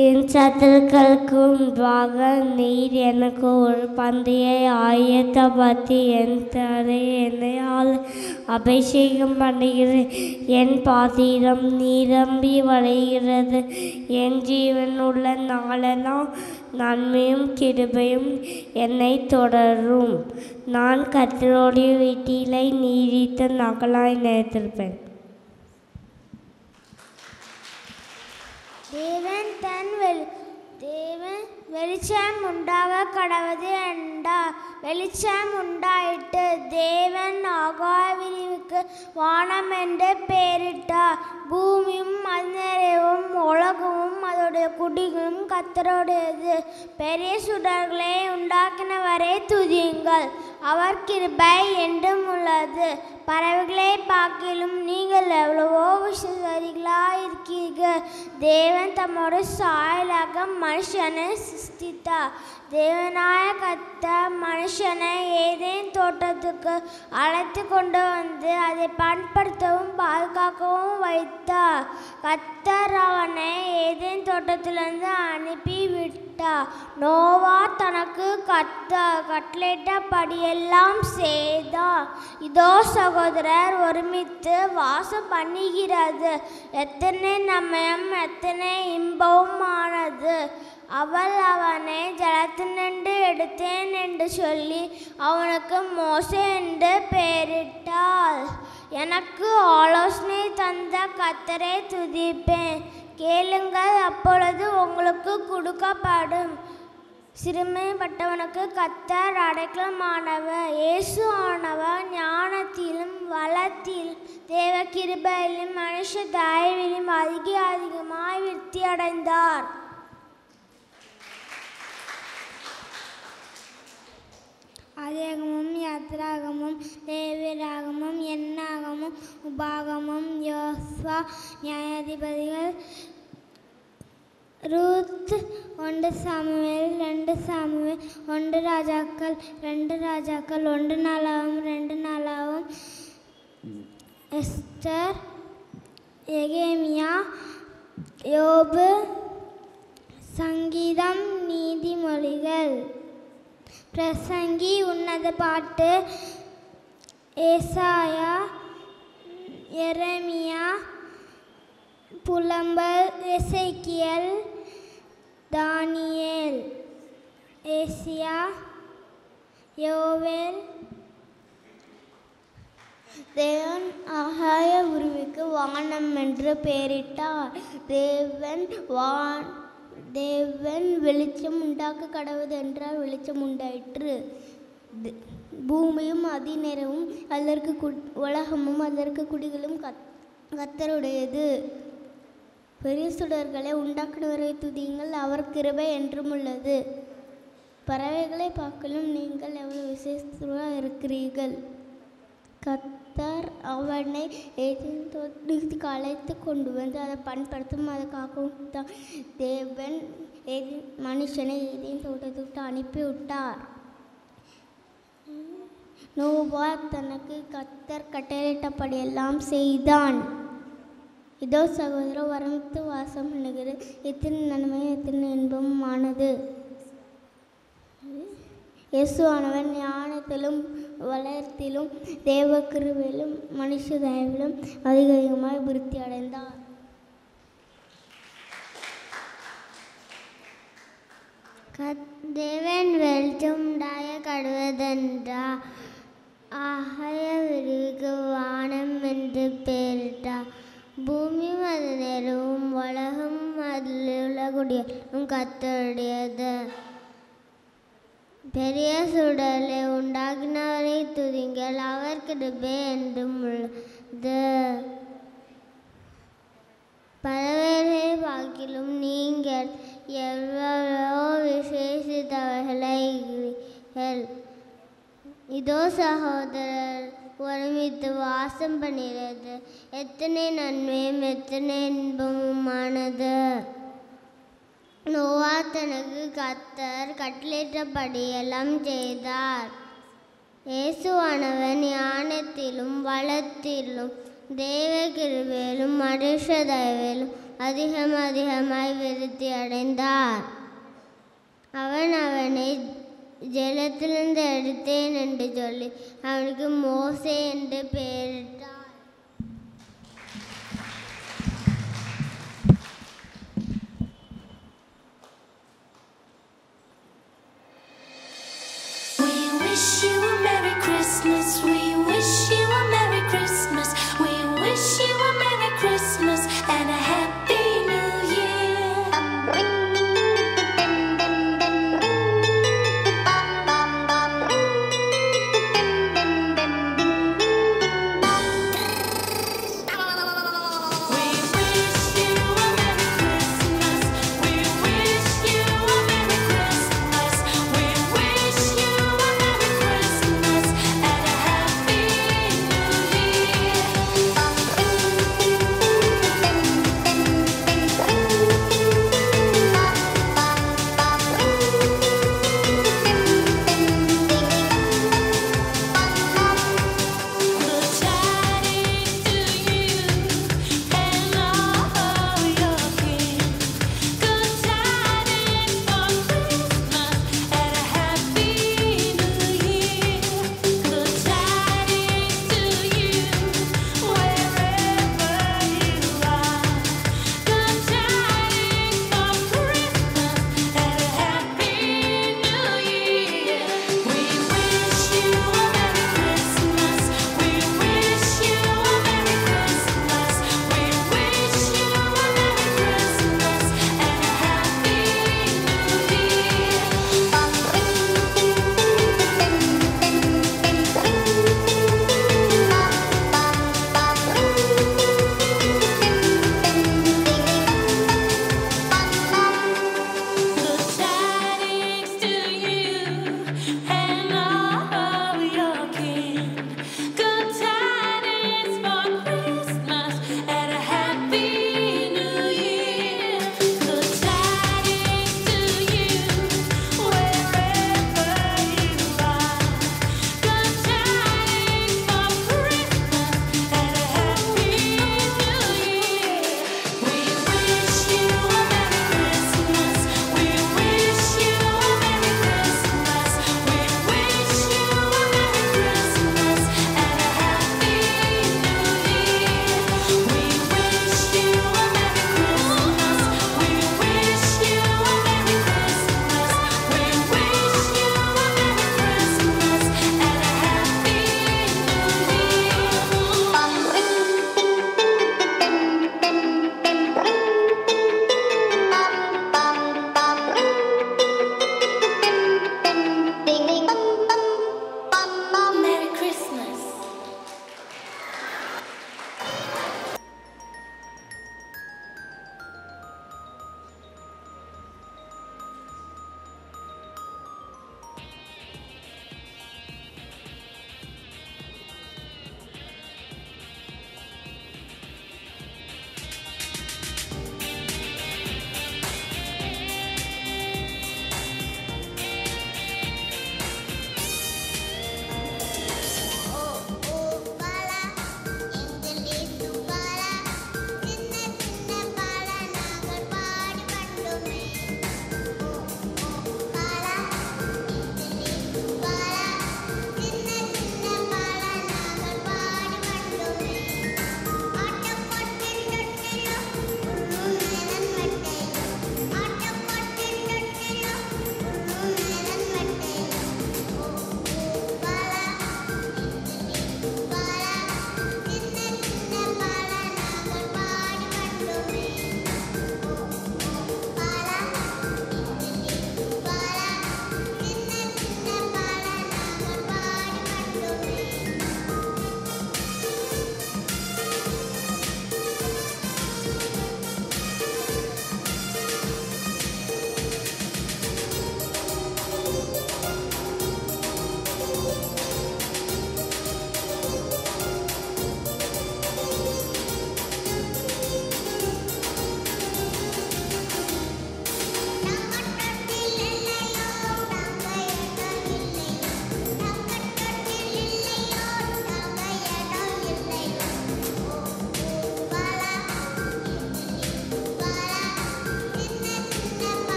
என் சத்துருக்களுக்கு முன்பாக நீர் எனக்கு ஒரு பந்தியை ஆயத்தப்படுத்தி என் தரை என்னையால் அபிஷேகம் பண்ணுகிறேன். என் பாத்திரம் நிரம்பி வழிகிறது. என் ஜீவனுள்ள நாளெல்லாம் நன்மையும் கிருபையும் என்னை தொடரும். நான் கர்த்தருடைய வீட்டிலே நீடித்த நாட்களாய் நிலைத்திருப்பேன். தேவன் வெளிச்சம் உண்டாக கடவுது என்றார். வெளிச்சம் உண்டாயிட்டு. தேவன் ஆகாய விரிவுக்கு வானம் என்று பெயரிட்டார். பூமியும் அது நிறைவும் உலகமும் அதோடைய குடிகளும் கர்த்தருடையது. பெரிய சுடர்களை உண்டாக்கினவரை துதியுங்கள், அவர் கிருபை என்றும் உள்ளது. பறவைகளை பார்க்கிலும் நீங்கள் எவ்வளவோ விசேஷிகளாக இருக்கீர்கள். தேவன் தம்மோட சாயலாக மனுஷனை சிருஷ்டித்தார். தேவனாய கர்த்தர் மனுஷனை ஏதேன் தோட்டத்துக்கு அழைத்து கொண்டு வந்து அதை பயன்படுத்தவும் பாதுகாக்கவும் வைத்தார். கர்த்தர் அவனை ஏதேன் தோட்டத்திலிருந்து அனுப்பி விட்டார். நோவா தனக்கு கட்டளையிட்டபடியெல்லாம் செய்தார். இதோ சகோதரர் ஒருமித்து வாசம் பண்ணுகிறது. எத்தனை நன்மையும் எத்தனை இன்பவுமானது. அவள் அவனை ஜலத்தினின்று எடுத்தேன் என்று சொல்லி அவனுக்கு மோசே என்று பெயரிட்டாள். எனக்கு ஆலோசனை தந்த கர்த்தரை துதிப்பேன். கேளுங்கள், அப்பொழுது உங்களுக்கு கொடுக்கப்படும். சிறுமைப்பட்டவனுக்கு கர்த்தர் அடைக்கலமானவர். இயேசு ஆனவர் ஞானத்திலும் வளத்திலும் தேவ கிருபையிலும் மனுஷ தயவிலும் அதிகமாய் விருத்தி அடைந்தார். ஆதியாகமும் யாத்திராகமும் லேவியராகமும் எண்ணாகமும் உபாகமும் யோசுவா நியாயாதிபதிகள் ரூத் 1 சாமுவேல் 2 சாமுவேல் 1 ராஜாக்கள் 2 ராஜாக்கள் 1 நாளாகவும் 2 நாளாகவும் எஸ்தர் எகேமியா யோபு சங்கீதம் நீதிமொழிகள் பிரசங்கி உன்னத பாட்டு ஏசாயா எரேமியா புலம்பல் எசேக்கியேல் தானியேல் ஏசியா யோவேல். தேவன் ஆகாய உருவிக்கு வானம் என்று பெயரிட்டார். தேவன் வெளிச்சம் உண்டாக்க கடவுது என்றால் வெளிச்சம் உண்டாயிற்று. பூமியும் அதிநேரமும் அதற்கு உலகமும் அதற்கு குடிகளும் கர்த்தருடையது. பெரிய சுடர்களை உண்டாக்கினவரை துதியுங்கள், அவர் கிருபை என்றும் உள்ளது. பறவைகளை பார்க்கலும் நீங்கள் எவ்வளவு விசேஷமாக இருக்கிறீர்கள். கர்த்தர் அவனை ஏதேன் தோட்டத்துக்கு அழைத்து கொண்டு வந்து அதை பண்படுத்தும் அதற்காகவும் தான் தேவன் மனுஷனை ஏதேன் தோட்டத்துக்கு அனுப்பிவிட்டார். நோவா தனக்கு கர்த்தர் கட்டளையிட்டபடியெல்லாம் செய்தான். இதோ சகோதரர் வரமித்து வாசம் பண்ணுகிறது, எத்தனை நன்மையும் எத்தனை இன்பமானது. இயேசுவானவன் ஞானத்திலும் வளர்த்திலும் தேவ கிருபையிலும் மனுஷ தயவிலும் அதிகமாய் விருத்தி அடைந்தார். தேவன் வெளிச்சம் உண்டாய கடுவதென்றா ஆகாய விரிவுக்கு வானம் என்று பெயரிட்டார். பூமி அது நிறவும் உலகம் அதில் உள்ள குடியும் கர்த்தருடையது. பெரிய சுடலை உண்டாக்கினவரை துதிங்கள், அவர் கிருபை என்றும் உள்ளது. பறவைகளை பார்க்கிலும் நீங்கள் எவ்வளவோ விசேஷித்தவர்கள். இதோ சகோதரர் ஒருமித்து வாசம் பண்ணுகிறது, எத்தனை நன்மையும் எத்தனை இன்பமுமானது. நோவா தனக்கு கர்த்தர் கட்டளையிட்டபடியெல்லாம் செய்தார். இயேசுவானவன் ஞானத்திலும் வளத்திலும் தேவ கிருபையிலும் மனுஷ தயவிலும் அதிகமாய் விருத்தி அடைந்தார். அவனை ஜலத்திலிருந்து எடுத்தேன் என்று சொல்லி அவனுக்கு மோசே என்று பெயரிட்டார்.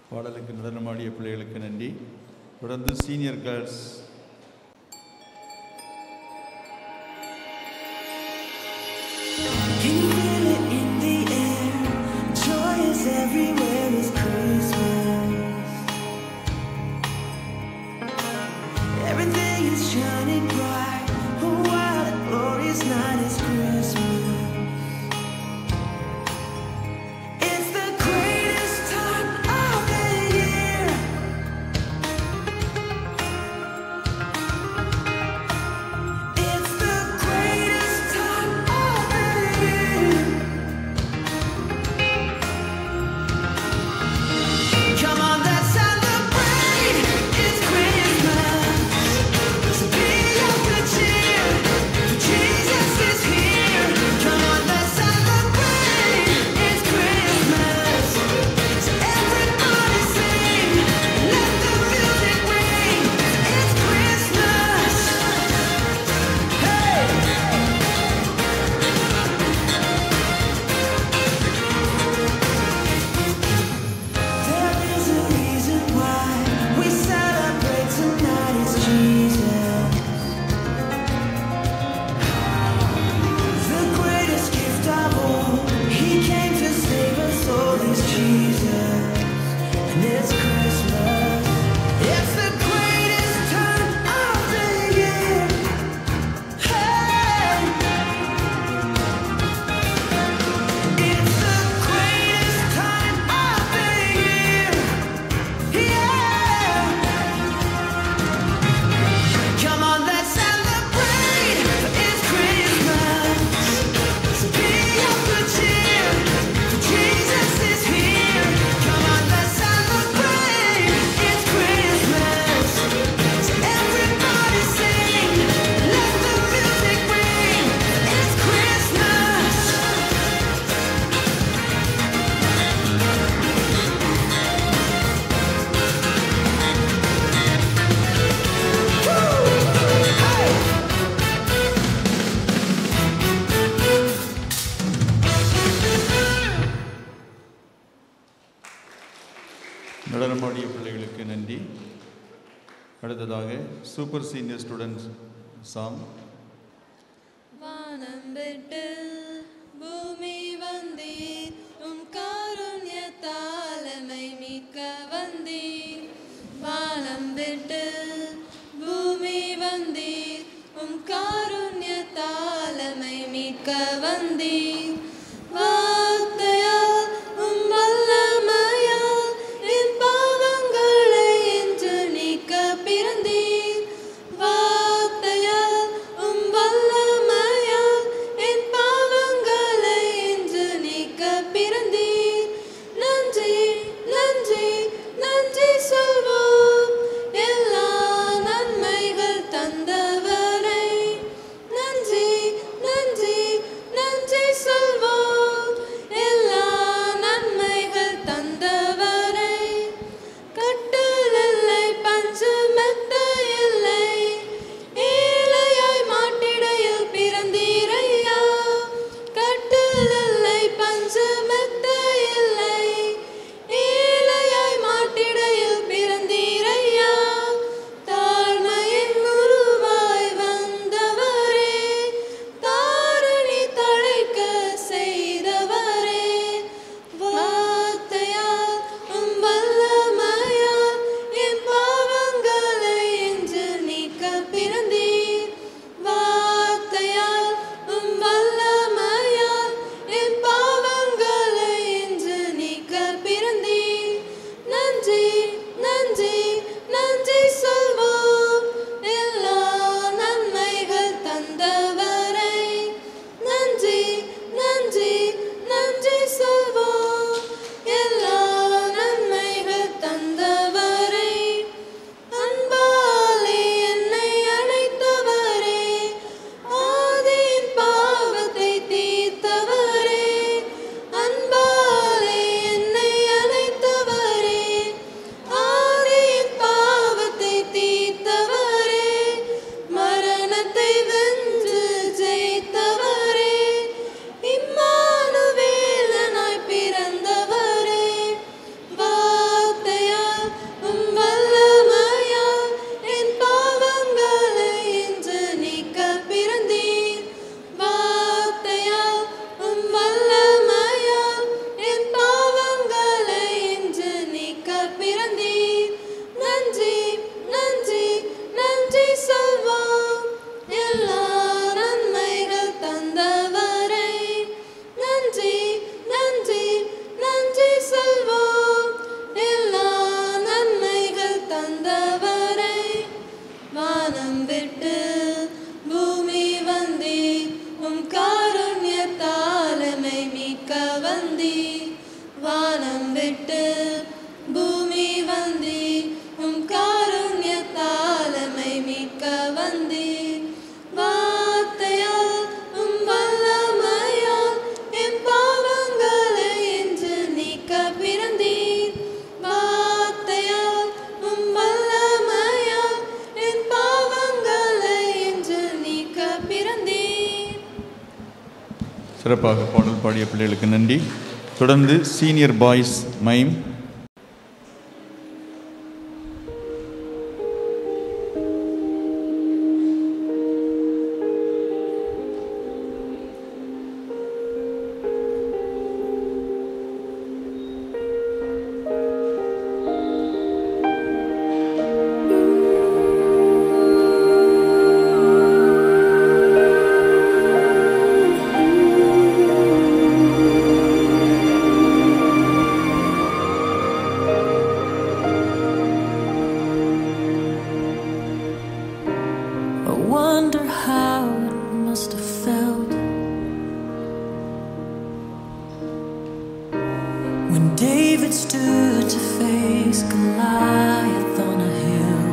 பாடலுக்கு நடனமாடிய பிள்ளைகளுக்கு நன்றி. தொடர்ந்து senior girls. Can you feel it in the air? Joy is everywhere, it's Christmas. Everything is shining bright. Oh, what a glorious night is Christmas. It's the greatest time of the year. It's the greatest time of the year. Come on, let's celebrate. It's Christmas. So be of good cheer. Jesus is here. Come on, let's celebrate. It's Christmas. So everybody sing. Let the music ring. It's Christmas. Hey! There is a reason why we celebrate tonight. It's Jesus. The greatest gift of all. He came to save us all. It's Jesus. And it's Christmas. It's the greatest time of the year. Hey! It's the greatest time of the year. Yeah. Come on, let's celebrate. It's Christmas. So be of good cheer. Jesus is here. Come on, let's celebrate. It's Christmas. So everybody sing. Let the music ring. It's Christmas. நடனமாடிய பிள்ளைகளுக்கு நன்றி. அடுத்ததாக சூப்பர் சீனியர் ஸ்டூடெண்ட்ஸ் சாங். வானம் விட்டு பூமி வந்தீர், உம் காருண்யத்தால் எம்மை மீட்க வந்தீர். வானம் விட்டு பூமி வந்தீர், உம் காருண்யத்தால் எம்மை மீட்க வந்தீர். வார்த்தையால் உம் வல்லமையால் என் பாவங்களை என்று நீக்க பிறந்தீர். வார்த்தையால் உம் வல்லமையால் என் பாவங்களை என்று நீக்க பிறந்தீர். நன்றி நன்றி நன்றி சொல்வோம் எல்லா நன்மைகள் தந்தவரை. நன்றி நன்றி நன்றி சொல்வோம் எல்லா நன்மைகள் தந்தவரை. கட்டல் இல்லை, பஞ்சமெத்த இல்லை, ஏழையாய் மாட்டிடையில் பிறந்தீரையா. கட்டல் இல்லை, பஞ்சமெத்த வந்தீர் வானம் விட்டு பூமி வந்தீர் உம் காருண்யத்தால் எம்மை மீட்க வந்தீர் வார்த்தையால் உம் வல்லமையால் எம் பாவங்களை என்று நீக்க பிறந்தீர் வார்த்தையால் உம் வல்லமையால் என் பாவங்களை என்று நீக்க பிறந்தீர். சிறப்பாக பாடல் பாடிய பிள்ளைகளுக்கு நன்றி. தொடர்ந்து senior boys mime. David stood to face Goliath on a hill.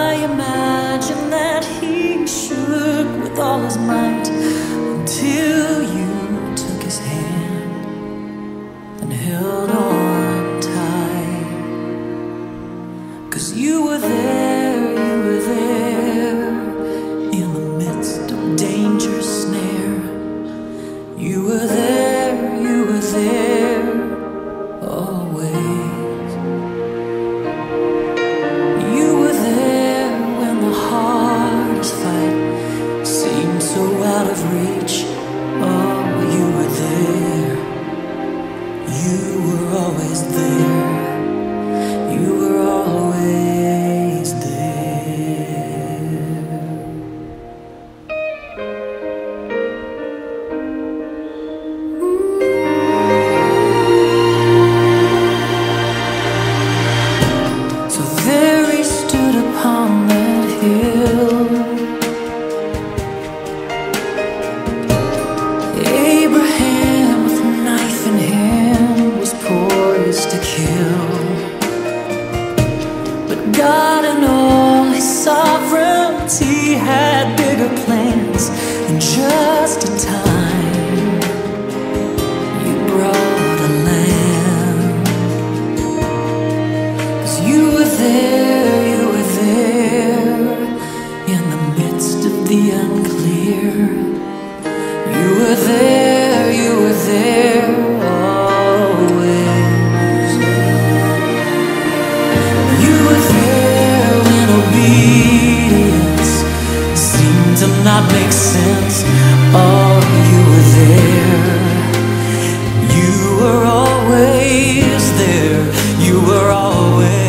I imagine that he shook with all his might until you took his hand and held on tight. 'Cause you were there in the midst of danger's snare. You were there always. You were there when the hardest fight seemed so out of reach. Oh, you were there. You were always there. You were always there. So there he stood upon that hill. Abraham with knife in hand was poised to kill. But God in all his sovereignty had bigger plans. In just a time you brought a lamb. 'Cause you were there in the midst of the unclear. You were there always. You were there when obedience seemed to not make sense. Oh, you were there. You were always there. You were always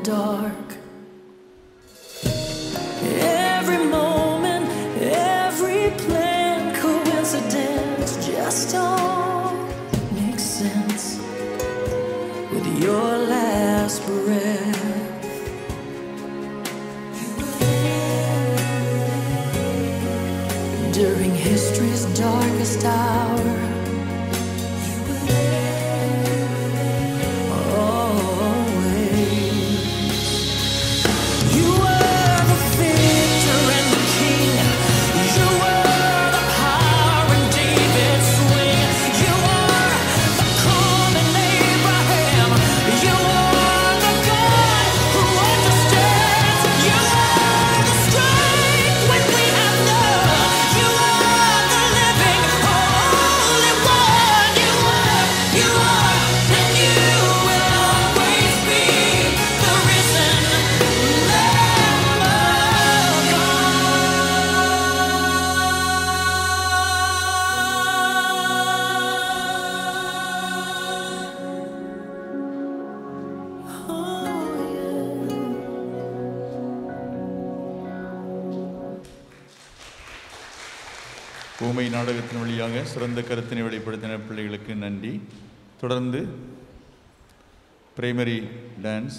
dark. Every moment, every plan, coincidence, just all makes sense with your last breath. During history's darkest hour, strength. ஊமை நாடகத்தின் வழியாக சிறந்த கருத்தினை வெளிப்படுத்தின பிள்ளைகளுக்கு நன்றி. தொடர்ந்து பிரைமரி டான்ஸ்.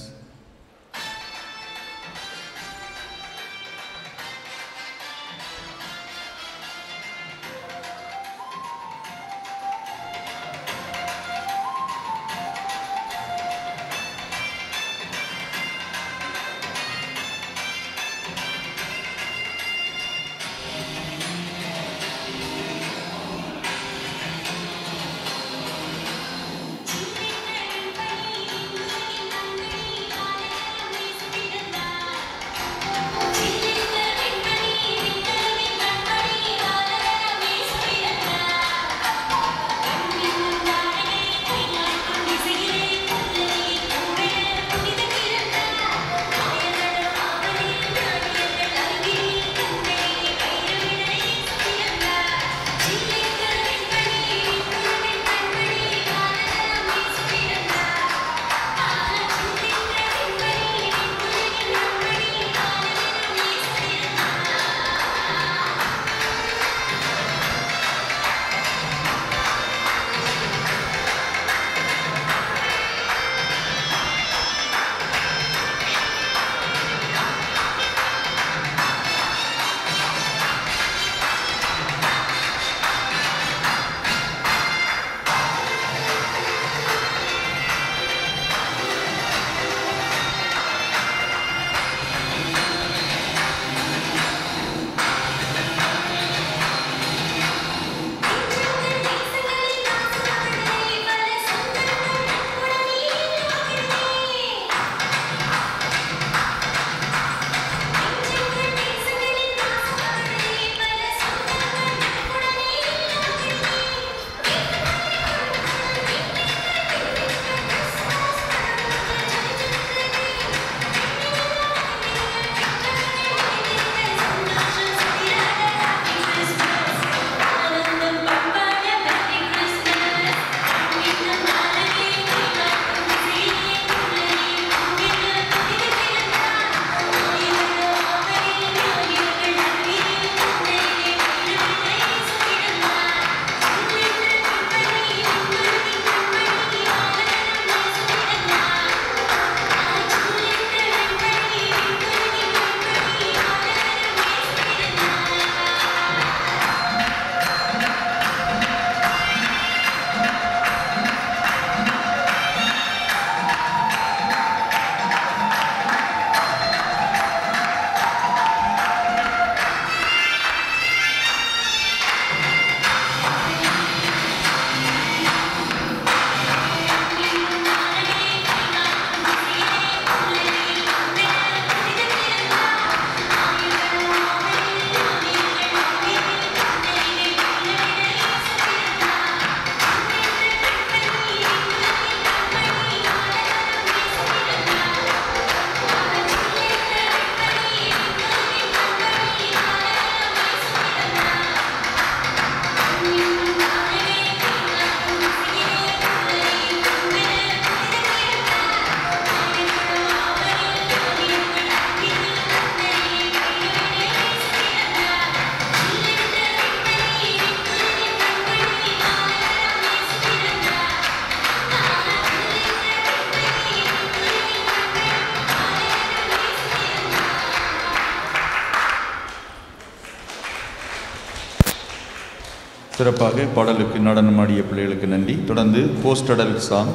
சிறப்பாக பாடலுக்கு நடனமாடிய பிள்ளைகளுக்கு நன்றி. தொடர்ந்து போஸ்ட் அடல்ட் சாங்.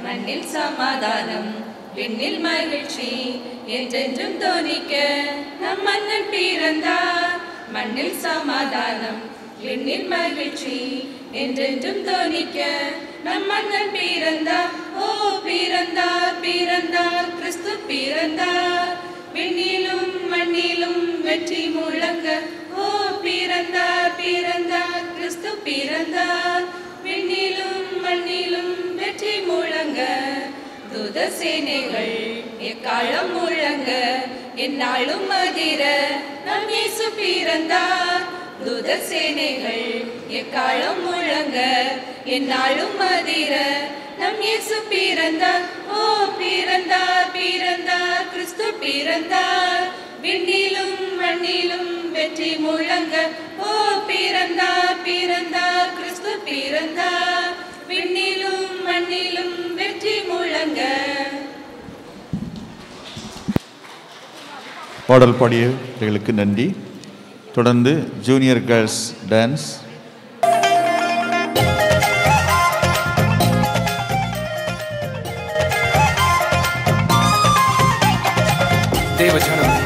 மண்ணில் சமாதானம் விண்ணில் மகிழ்ச்சி என்றென்றும் தோனிக்க நம் மன்னன் பிறந்தார். மண்ணில் சமாதானம் விண்ணில் மகிழ்ச்சி என்றென்றும் தோனிக்க நம் மன்னன் பிறந்தார். ஓ பிறந்தார் பிறந்தார் கிறிஸ்து பிறந்தார். விண்ணிலும் மண்ணிலும் வெற்றி முழங்க. ஓ பிறந்தார் பிறந்தார் கிறிஸ்து பிறந்தார். விண்ணிலும் மண்ணிலும் வெற்றி முழங்க. தூத சேனைகள் எக்காலம் முழங்க. என்னாலும் அதிர நம் இயேசு பிறந்தார். தூதர் சேனைகள் எக்காலம் முழங்க எந்நாளும் அதிர நம் இயேசு பிறந்தார். ஓ பிறந்தார் பிறந்தார் கிறிஸ்து பிறந்தார். விண்ணிலும் மண்ணிலும் வெற்றி முழங்க. ஓ பிறந்தார் பிறந்தார் கிறிஸ்து பிறந்தார். விண்ணிலும் மண்ணிலும் வெற்றி முழங்க. பாடல் பாடியவர்களுக்கு நன்றி. தொடர்ந்து ஜூனியர் கேர்ள்ஸ் டான்ஸ். தேவஜனம்,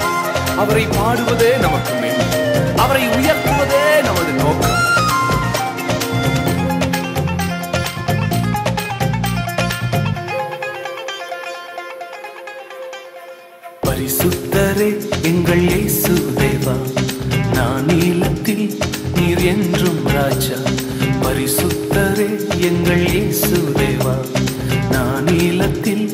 அவரை பாடுவதே நமக்கு மேன்மை, அவரை உயர்த்துவதே நமது நோக்கம். பரிசுத்தரே எங்கள் இயேசு தேவா, நான் நீலத்தில் நீர் என்றும் ராஜா. பரிசுத்தரே எங்கள் இயேசு தேவா, நான் நீலத்தில்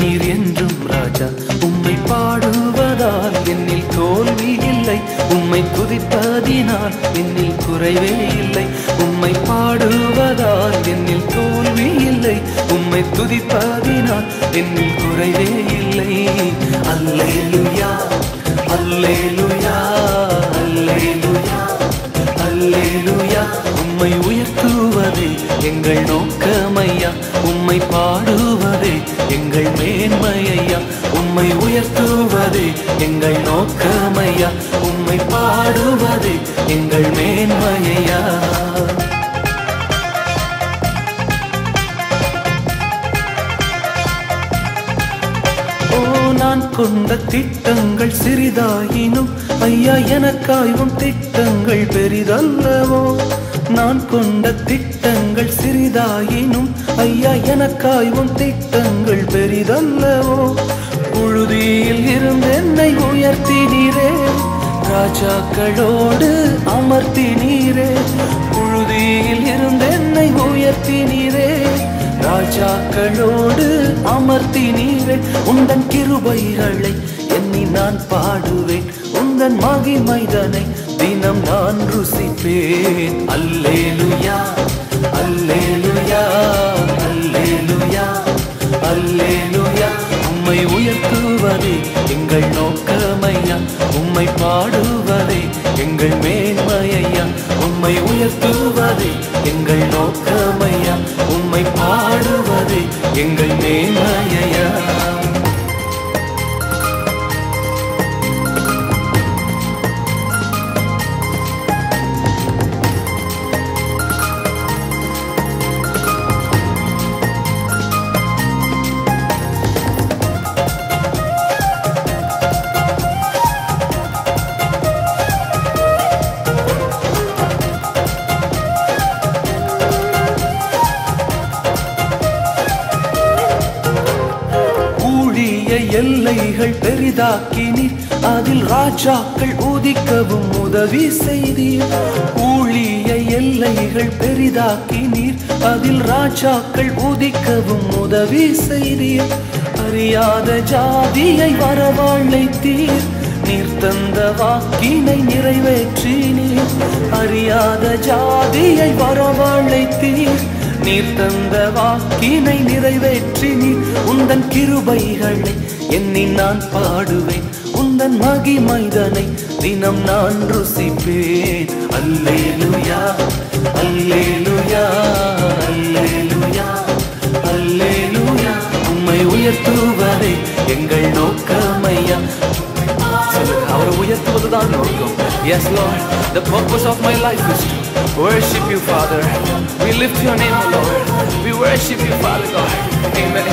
நீர் என்றும் ராஜா. உம்மை பாடுவதால் என்னில் தோல்வி இல்லை, உம்மை துதிப்பதினால் என்னில் குறைவே இல்லை. உம்மை பாடுவதால் என்னில் தோல்வி இல்லை, உம்மை துதிப்பதினால் என்னில் குறைவே இல்லை. அல்லேலூயா அல்லேலூயா அல்லேலூயா அல்லேலூயா. உம்மை உயர்த்துவதே எங்கள் நோக்கமையா, உம்மை பாடுவதே எங்கள் மேன்மையா. உம்மை உயர்த்துவதே எங்கள் நோக்கமையா, உம்மை பாடுவதே எங்கள் மேன்மையா. ஓ நான் கொண்ட திட்டங்கள் சிறிதாயினும் ஐயா எனக்காயும் திட்டங்கள் பெரிதல்லவோ. நான் கொண்ட திட்டங்கள் சிறிதாயினும் ஐயா எனக்காயும் திட்டங்கள் பெரிதல்லவோ. புழுதியில் இருந்து என்னை உயர்த்தினீரே, ராஜாக்களோடு அமர்த்தினீரே. புழுதியில் இருந்து என்னை உயர்த்தினீரே, ராஜாக்களோடு அமர்த்தினீரே. உந்தன் கிருபைகளை எண்ணி நான் பாடுவேன், உந்தன் மகிமைதனை தினம் நான் ருசிப்பேன். அல்லேலூயா அல்லேலூயா அல்லேலூயா அல்லேலூயா. உம்மை உயர்த்துவதே எங்கள் நோக்கமையா, உம்மை பாடுவதே எங்கள் மேன்மையா. உம்மை உயர்த்துவதே எங்கள் நோக்கமையா, உம்மை பாடுவதே எங்கள் மேன்மையா. எல்லைகள் பெரிதாக்கினீர், அதில் ராஜாக்கள் உதிக்கவும் உதவி செய்தீர். ஊழிய எல்லைகள் பெரிதாக்கினீர், அதில் ராஜாக்கள் உதிக்கவும் உதவி செய்தீர். அறியாத ஜாதியை வரவழைத்தீர், நீர் தந்த வாக்கினை நிறைவேற்றினீர். அறியாத ஜாதியை வரவழைத்தீர், நீர் தந்த வாக்கினை நிறைவேற்றினீர். உந்தன் கிருபைகளை எண்ணி நான் பாடுவேன், உந்தன் மகிமைதனை தினம் நான் ருசிப்பேன். அல்லேலூயா அல்லேலூயா அல்லேலூயா அல்லேலூயா. உம்மை உயர்த்துவதே எங்கள் நோக்கமையா. அவரை உயர்த்துவதுதான் நோக்கம். Yes Lord, the purpose of my life is to worship you Father. We lift your name O Lord, we worship you Father God. Amen.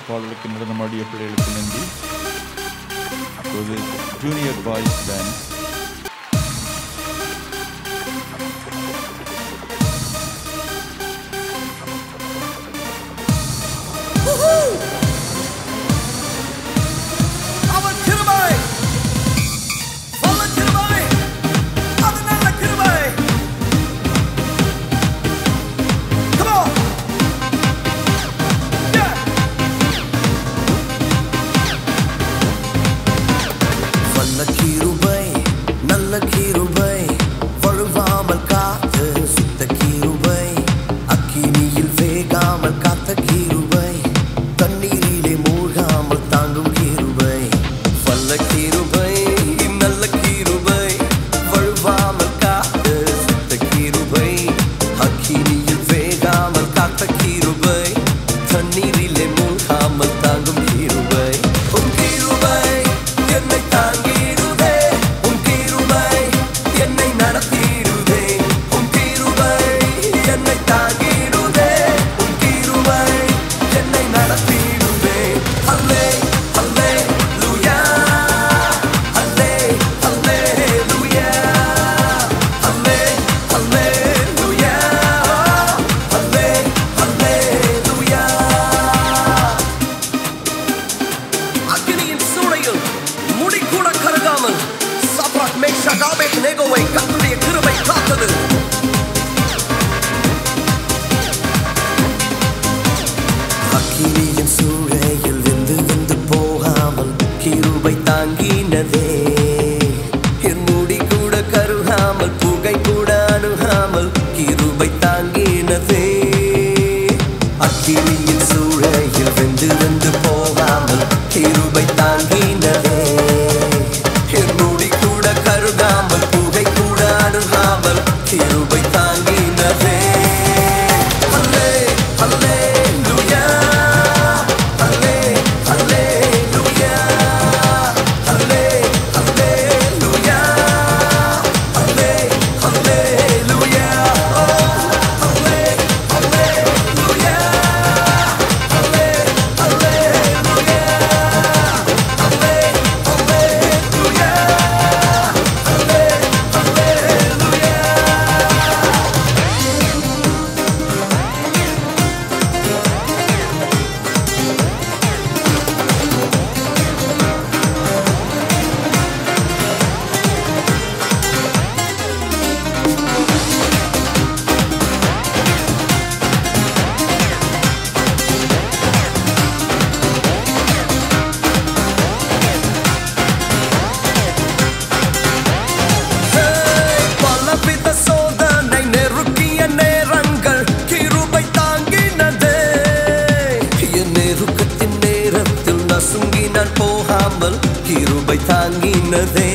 பாடலுக்கு நடனமாடிய பிள்ளைகளுக்கு நன்றி. அப்போது ஜூனியர் பாய்ஸ் டான்ஸ். ஷத்ராக் மேஷாக் ஆபேத்நேகோவை கர்த்தருடைய கிருபை காத்தது. அக்கினியின் சூளையில் வெந்து வெந்து போகாமல் கிருபை தாங்கினதே. என் முடி கூட கருகாமல் புகை கூட அணுகாமல் கிருபை தாங்கினதே. அக்கினியின் சூளையில் வெந்து வெந்து போகாமல் கிருபை தாங்கினதே. என் முடி கூட கருகாமல் புகை கூட அணுகாமல் கிருபை தாங்கினதே. அல்லே அல்லேலூயா அல்லே அல்லேலூயா அல்லே அல்லேலூயா அல்லே அல்லேலூயா அல்லே அல்லேலூயா அல்லே அல்லேலூயா அல்லே அல்லேலூயா அல்லே அல்லேலூயா. பலவித சோதனை நெருக்கிய நேரங்கள் கிருபை தாங்கினதே. என் நெருக்கத்தின் நேரத்தில் நசுங்கி நான் போகாமல் கிருபை தாங்கினதே.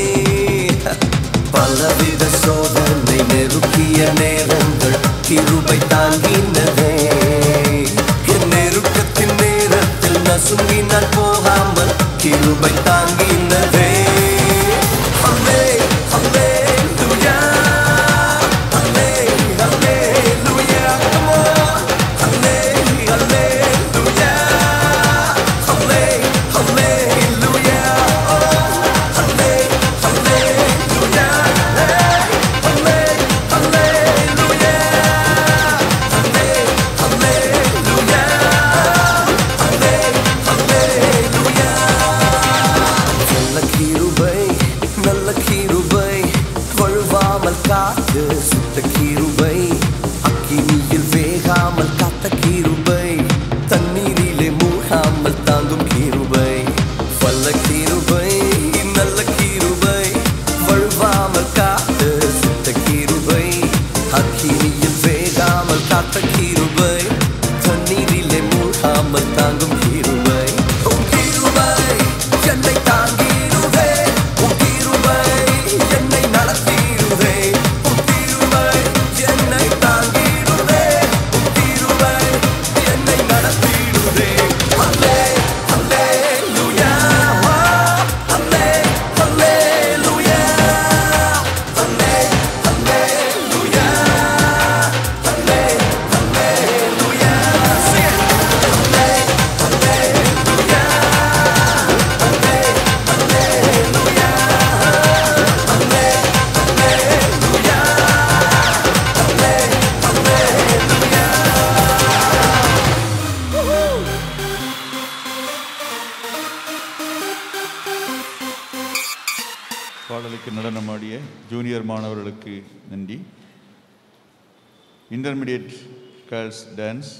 பலவித சோதனை நெருக்கிய நேரங்கள் கிருபை தாங்கினதே. என் நெருக்கத்தின் நேரத்தில் நசுங்கி நான் போகாமல் கிருபை தாங்கினதே. அல்லே அல்லேலூயா அல்லே அல்லேலூயா come on அல்லே அல்லேலூயா அல்லே அல்லேலூயா அல்லே அல்லேலூயா அல்லே அல்லேலூயா அல்லே அல்லேலூயா அல்லே அல்லேலூயா. நல்ல கிருபை நல்ல கிருபை வழுவாமல் காத்து சுத்த கிருபை. அக்கினியில் வேகாமல் காத்த கிருபை. தண்ணீரிலே மூழ்காமல் தாங்கும் கிருபை. வல்ல கிருபை நல்ல கிருபை வழுவாமல் காத்து சுத்த கிருபை. அக்கினியில் வேகாமல் காத்த கிருபை. தண்ணீரிலே மூழ்காமல் தாங்கும் கிருபை. உன் கிருபை என்னை தாங்கிடுவே. உன் கிருபை என்னை நடத்திடுவே. உன் கிருபை என்னை தாங்கிடுவே. உன் கிருபை என்னை நடத்திடுவே. அல்லே அல்லேலூயா அல்லே அல்லேலூயா அல்லே அல்லேலூயா அல்லே அல்லேலூயா. Sing it. அல்லே அல்லேலூயா அல்லே அல்லேலூயா அல்லே அல்லேலூயா அல்லே அல்லேலூயா. பாடலுக்கு நடனமாடிய ஜூனியர் மாணவர்களுக்கு நன்றி. Intermediate girls dance.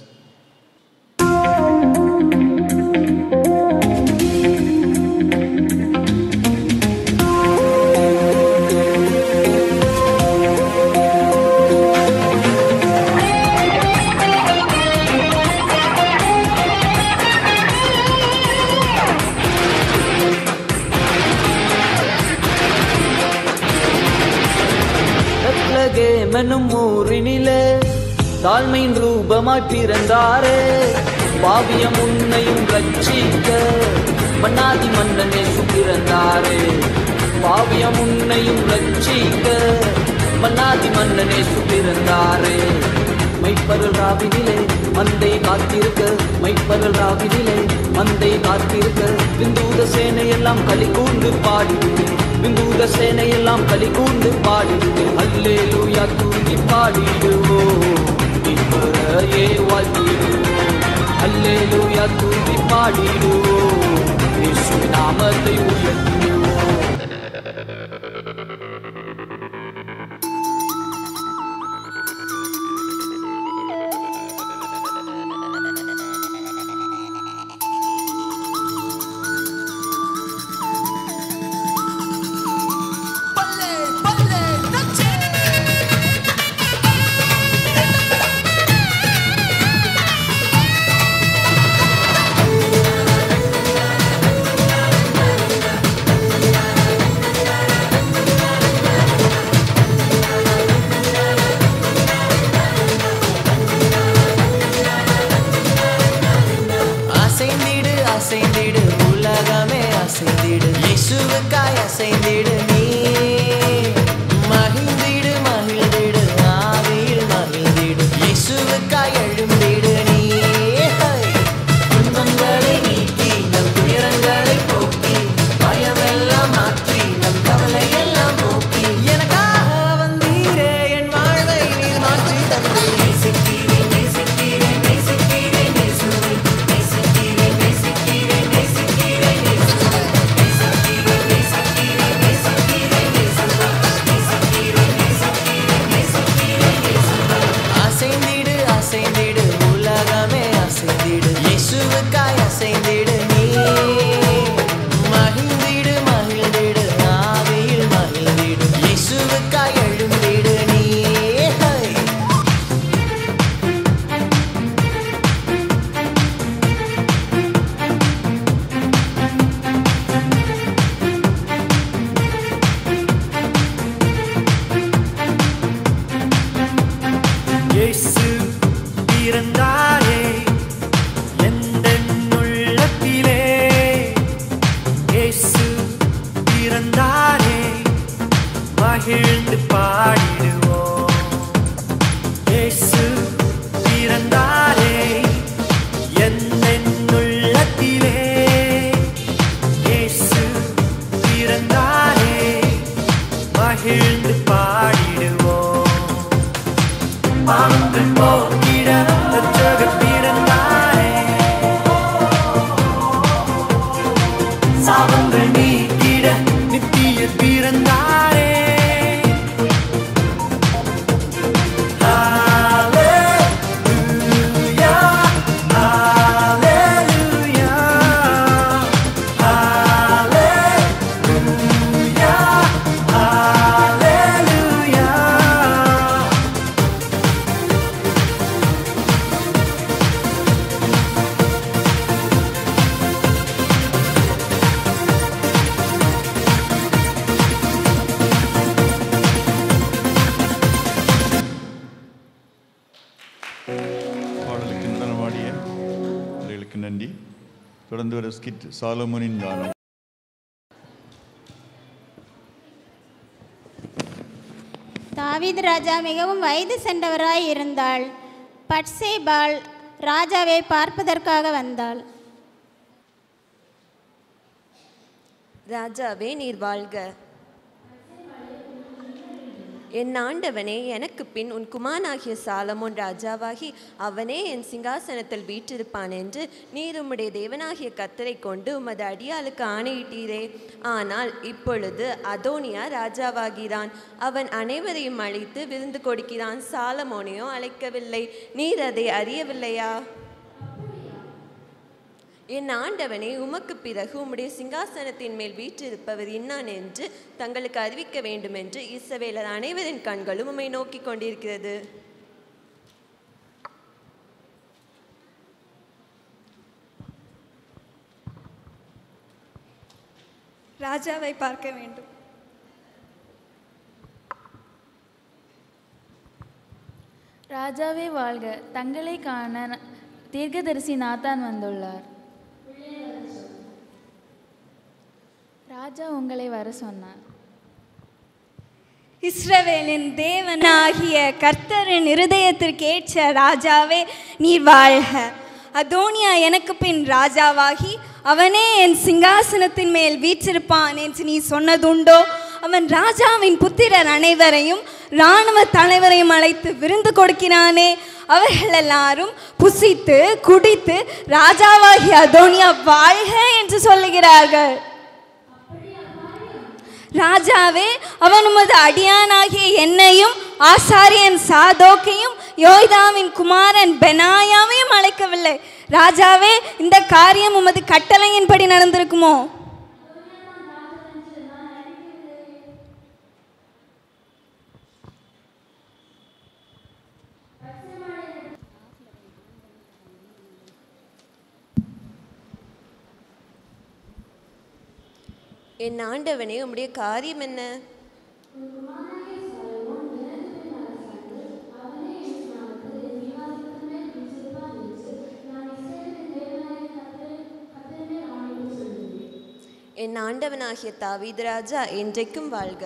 பெத்லகேமெனும் ஊரினிலே தாழ்மையின் ரூபமாய் பிறந்தாரே. பாவியம் உன்னையும் ரட்சிக்க மன்னாதி மன்னனே சுப்பிறந்தாரே. பாவியம் உன்னையும் ரட்சிக்க மன்னாதி மன்னனே சுப்பிறந்தாரே. மைப்பரல் ராவினிலே மந்தை காத்திருக்க. மைப்பரல் ராவினிலே மந்தை காத்திருக்க. விந்தூத சேனையெல்லாம் களி கூர்ந்து பாடிடுது. விந்தூத சேனையெல்லாம் களி கூர்ந்து பாடிடுது. அல்லேலூயா தூங்கி பாடிடுவோம். இப்பரையே வாழ்த்திடுவோம். அல்லேலூயா தூங்கி பாடிடுவோம். இயேசு நாமத்தை உயர்த்திடுவோம். அசைந்திடு இயேசுவுக்காய் அசைந்திடு நீ மகிழ்ந்திடு மகிழ்ந்திடு ஆவியில் மகிழ்ந்திடு இயேசுவுக்காய் எழுந்திடு நீ துன்பங்களை நீக்கி நம் துயரங்களை போக்கி பயமெல்லாம் மாற்றி நம் கவலை எல்லாம் போக்கி எனக்காக வந்தீரே என் வாழ்வை நீர் மாற்றி தந்து நேசிக்கிறேன் நேசிக்கிறேன் நேசிக்கிறேன் இயேசுவை நேசிக்கிறேன் நேசிக்கிறேன் நேசிக்கிறேன் இயேசுவை நேசிக்கிறேன் நேசிக்கிறேன் நேசிக்கிறேன் இயேசுவை நேசிக்கிறேன் நேசிக்கிறேன் நேசிக்கிறேன் இயேசுவை அசைந்திடு அசைந்திடு உலகமே அசைந்திடு இயேசுவுக்காய் அசைந்திடு நீ மகிழ்ந்திடு மகிழ்ந்திடு ஆவியில் மகிழ்ந்திடு இயேசுவுக்காய் எழுந்திடு நீ இயேசு பிறந்தாரே எந்தன் உள்ளத்திலே இயேசு பிறந்தாரே மகிழ்ந்து பாடிடுவோம் இயேசு பிறந்தாரே எந்தன் உள்ளத்திலே இயேசு பிறந்தாரே மகிழ்ந்து பாடிடுவோம் பாவங்கள் போக்கிட ரட்சகர் பிறந்தாரே சாபங்கள் நீக்கிட நித்தியர் பிறந்தாரே ஹalleluya ஹalleluya ஹalleluya ஹalleluya பாடலுக்கு நடனமாடிய அவர்களுக்கு நன்றி. தொடர்ந்து வர ஸ்கிட் சாலமோனின் கானம். தாவீது ராஜா மிகவும் வயது சென்றவராய் இருந்தாள். பட்சேபாள் ராஜாவை பார்ப்பதற்காக வந்தாள். ராஜாவே நீர் வாழ்க. என் ஆண்டவனே, எனக்கு பின் உன் குமாரனாகிய சாலமோன் ராஜாவாகி அவனே என் சிங்காசனத்தில் வீற்றிருப்பான் என்று நீர் உம்முடைய தேவனாகிய கர்த்தரை கொண்டு உமது அடியாளுக்கு ஆணையிட்டீரே. ஆனால் இப்பொழுது அதோனியா ராஜாவாகிறான். அவன் அனைவரையும் அழைத்து விருந்து கொடுக்கிறான், சாலமோனையோ அழைக்கவில்லை. நீர் அதை அறியவில்லையா? என் ஆண்டவனே, உமக்கு பிறகு உம்முடைய சிங்காசனத்தின் மேல் வீற்றிருப்பவர் இன்னான் என்று தங்களுக்கு அறிவிக்க வேண்டும் என்று இஸ்ரவேலர் அனைவரின் கண்களும் உம்மை நோக்கி கொண்டிருக்கிறது. ராஜாவை பார்க்க வேண்டும். ராஜாவே வாழ்க. தங்களை காண தீர்க்கதரிசி நாத்தான் வந்துள்ளார். ராஜா உங்களை வர சொன்னார். இஸ்ரவேலின் தேவனாகிய கர்த்தரின் இருதயத்திற்கேற்ற ராஜாவே நீர் வாழ்க. அதோனியா எனக்கு பின் ராஜாவாகி அவனே என் சிங்காசனத்தின் மேல் வீற்றிருப்பான் என்று நீ சொன்னதுண்டோ? அவன் ராஜாவின் புத்திரர் அனைவரையும் இராணுவ தலைவரையும் அழைத்து விருந்து கொடுக்கிறானே. அவர்கள் எல்லாரும் புசித்து குடித்து ராஜாவாகிய அதோனியா வாழ்க என்று சொல்லுகிறார்கள். ராஜாவே, அவன் உமது அடியானாகிய என்னையும் ஆசாரியன் சாதோக்கையும் யோய்தாவின் குமாரன் பெனாயாவையும் அழைக்கவில்லை. ராஜாவே, இந்த காரியம் உமது கட்டளையின்படி நடந்திருக்குமோ? என் ஆண்டவனே, உம்முடைய காரியம் என்ன? என் ஆண்டவனாகிய தாவீது ராஜா என்றைக்கும் வாழ்க.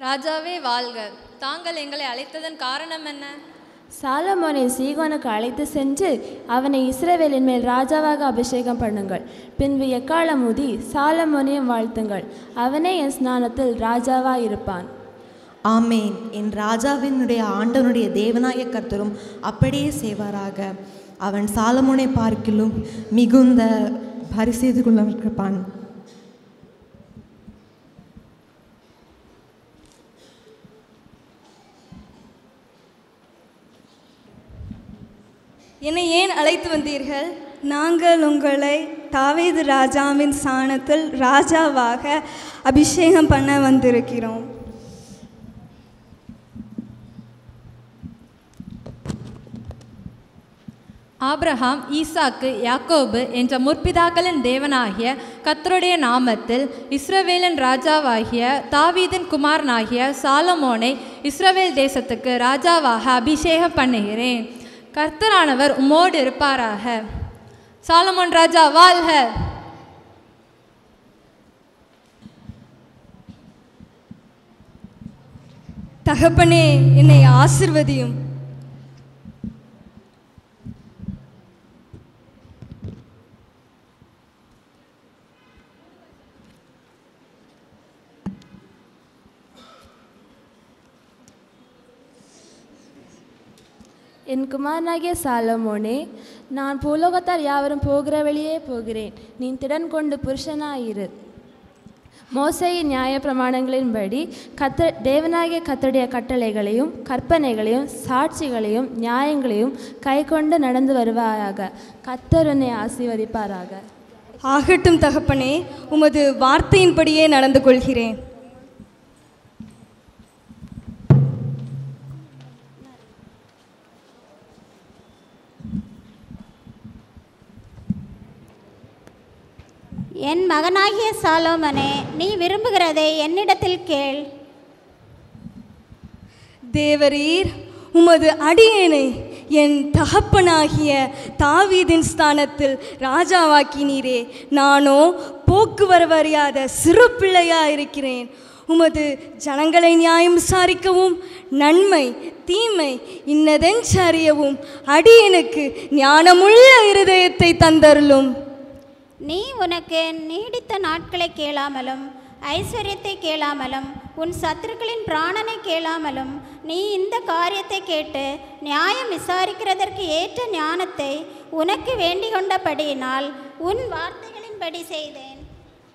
ராஜாவே வாழ்க. தாங்கள் எங்களை அழைத்ததன் காரணம் என்ன? சாலமோனை சீகோனுக்கு அழைத்து சென்று அவனை இஸ்ரவேலின் மேல் ராஜாவாக அபிஷேகம் பண்ணுங்கள். பின்பு எக்காலம் ஊதி சாலமோனையும் வாழ்த்துங்கள். அவனே என் ஸ்நானத்தில் ராஜாவாக இருப்பான். ஆமேன். என் ராஜாவினுடைய ஆண்டவனுடைய தேவனாய கர்த்தரும் அப்படியே செய்வாராக. அவன் சாலமோனை பார்க்கிலும் மிகுந்த பரிசெய்து கொண்டிருப்பான். என்னை ஏன் அழைத்து வந்தீர்கள்? நாங்கள் உங்களை தாவீது ராஜாவின் ஸ்தானத்தில் ராஜாவாக அபிஷேகம் பண்ண வந்திருக்கிறோம். ஆபிரகாம், ஈசாக்கு, யாக்கோபு என்ற முற்பிதாக்களின் தேவனாகிய கர்த்தருடைய நாமத்தில் இஸ்ரவேலின் ராஜாவாகிய தாவீதின் குமாரனாகிய சாலமோனை இஸ்ரவேல் தேசத்துக்கு ராஜாவாக அபிஷேகம் பண்ணுகிறேன். கர்த்தரானவர் உம்மோடு இருப்பாராக. சாலமோன் ராஜா வாழ்க. தகப்பனே, என்னை ஆசிர்வதியும். என் குமாரனாகிய சாலமோனே, நான் பூலோகத்தார் யாவரும் போகிற வழியே போகிறேன். நீ திடன் கொண்டு புருஷனாயிரு. மோசேயின் நியாய பிரமாணங்களின்படி தேவனாகிய கர்த்தருடைய கட்டளைகளையும் கற்பனைகளையும் சாட்சிகளையும் நியாயங்களையும் கைக்கொண்டு நடந்து வருவாயாக. கர்த்தர் உன்னை ஆசீர்வதிப்பாராக. ஆகட்டும் தகப்பனே, உமது வார்த்தையின்படியே நடந்து கொள்கிறேன். என் மகனாகிய சாலோமனே, நீ விரும்புகிறதை என்னிடத்தில் கேள். தேவரீர் உமது அடியேனை என் தகப்பனாகிய தாவீதின் ஸ்தானத்தில் ராஜாவாக்கினீரே. நானோ போக்குவரவு அறியாத சிறு பிள்ளையாயிருக்கிறேன். உமது ஜனங்களை நியாயம் விசாரிக்கவும் நன்மை தீமை இன்னதென்று அறியவும் அடியேனுக்கு ஞானமுள்ள இருதயத்தை தந்தருளும். நீ உனக்கு நீடித்த நாட்களை கேளாமலும் ஐஸ்வர்யத்தை கேளாமலும் உன் சத்துருக்களின் பிராணனை கேளாமலும் நீ இந்த காரியத்தை கேட்டு நியாயம் விசாரிக்கிறதற்கு ஏற்ற ஞானத்தை உனக்கு வேண்டிக் கொண்டபடியினால் உன் வார்த்தைகளின்படி செய்தேன்.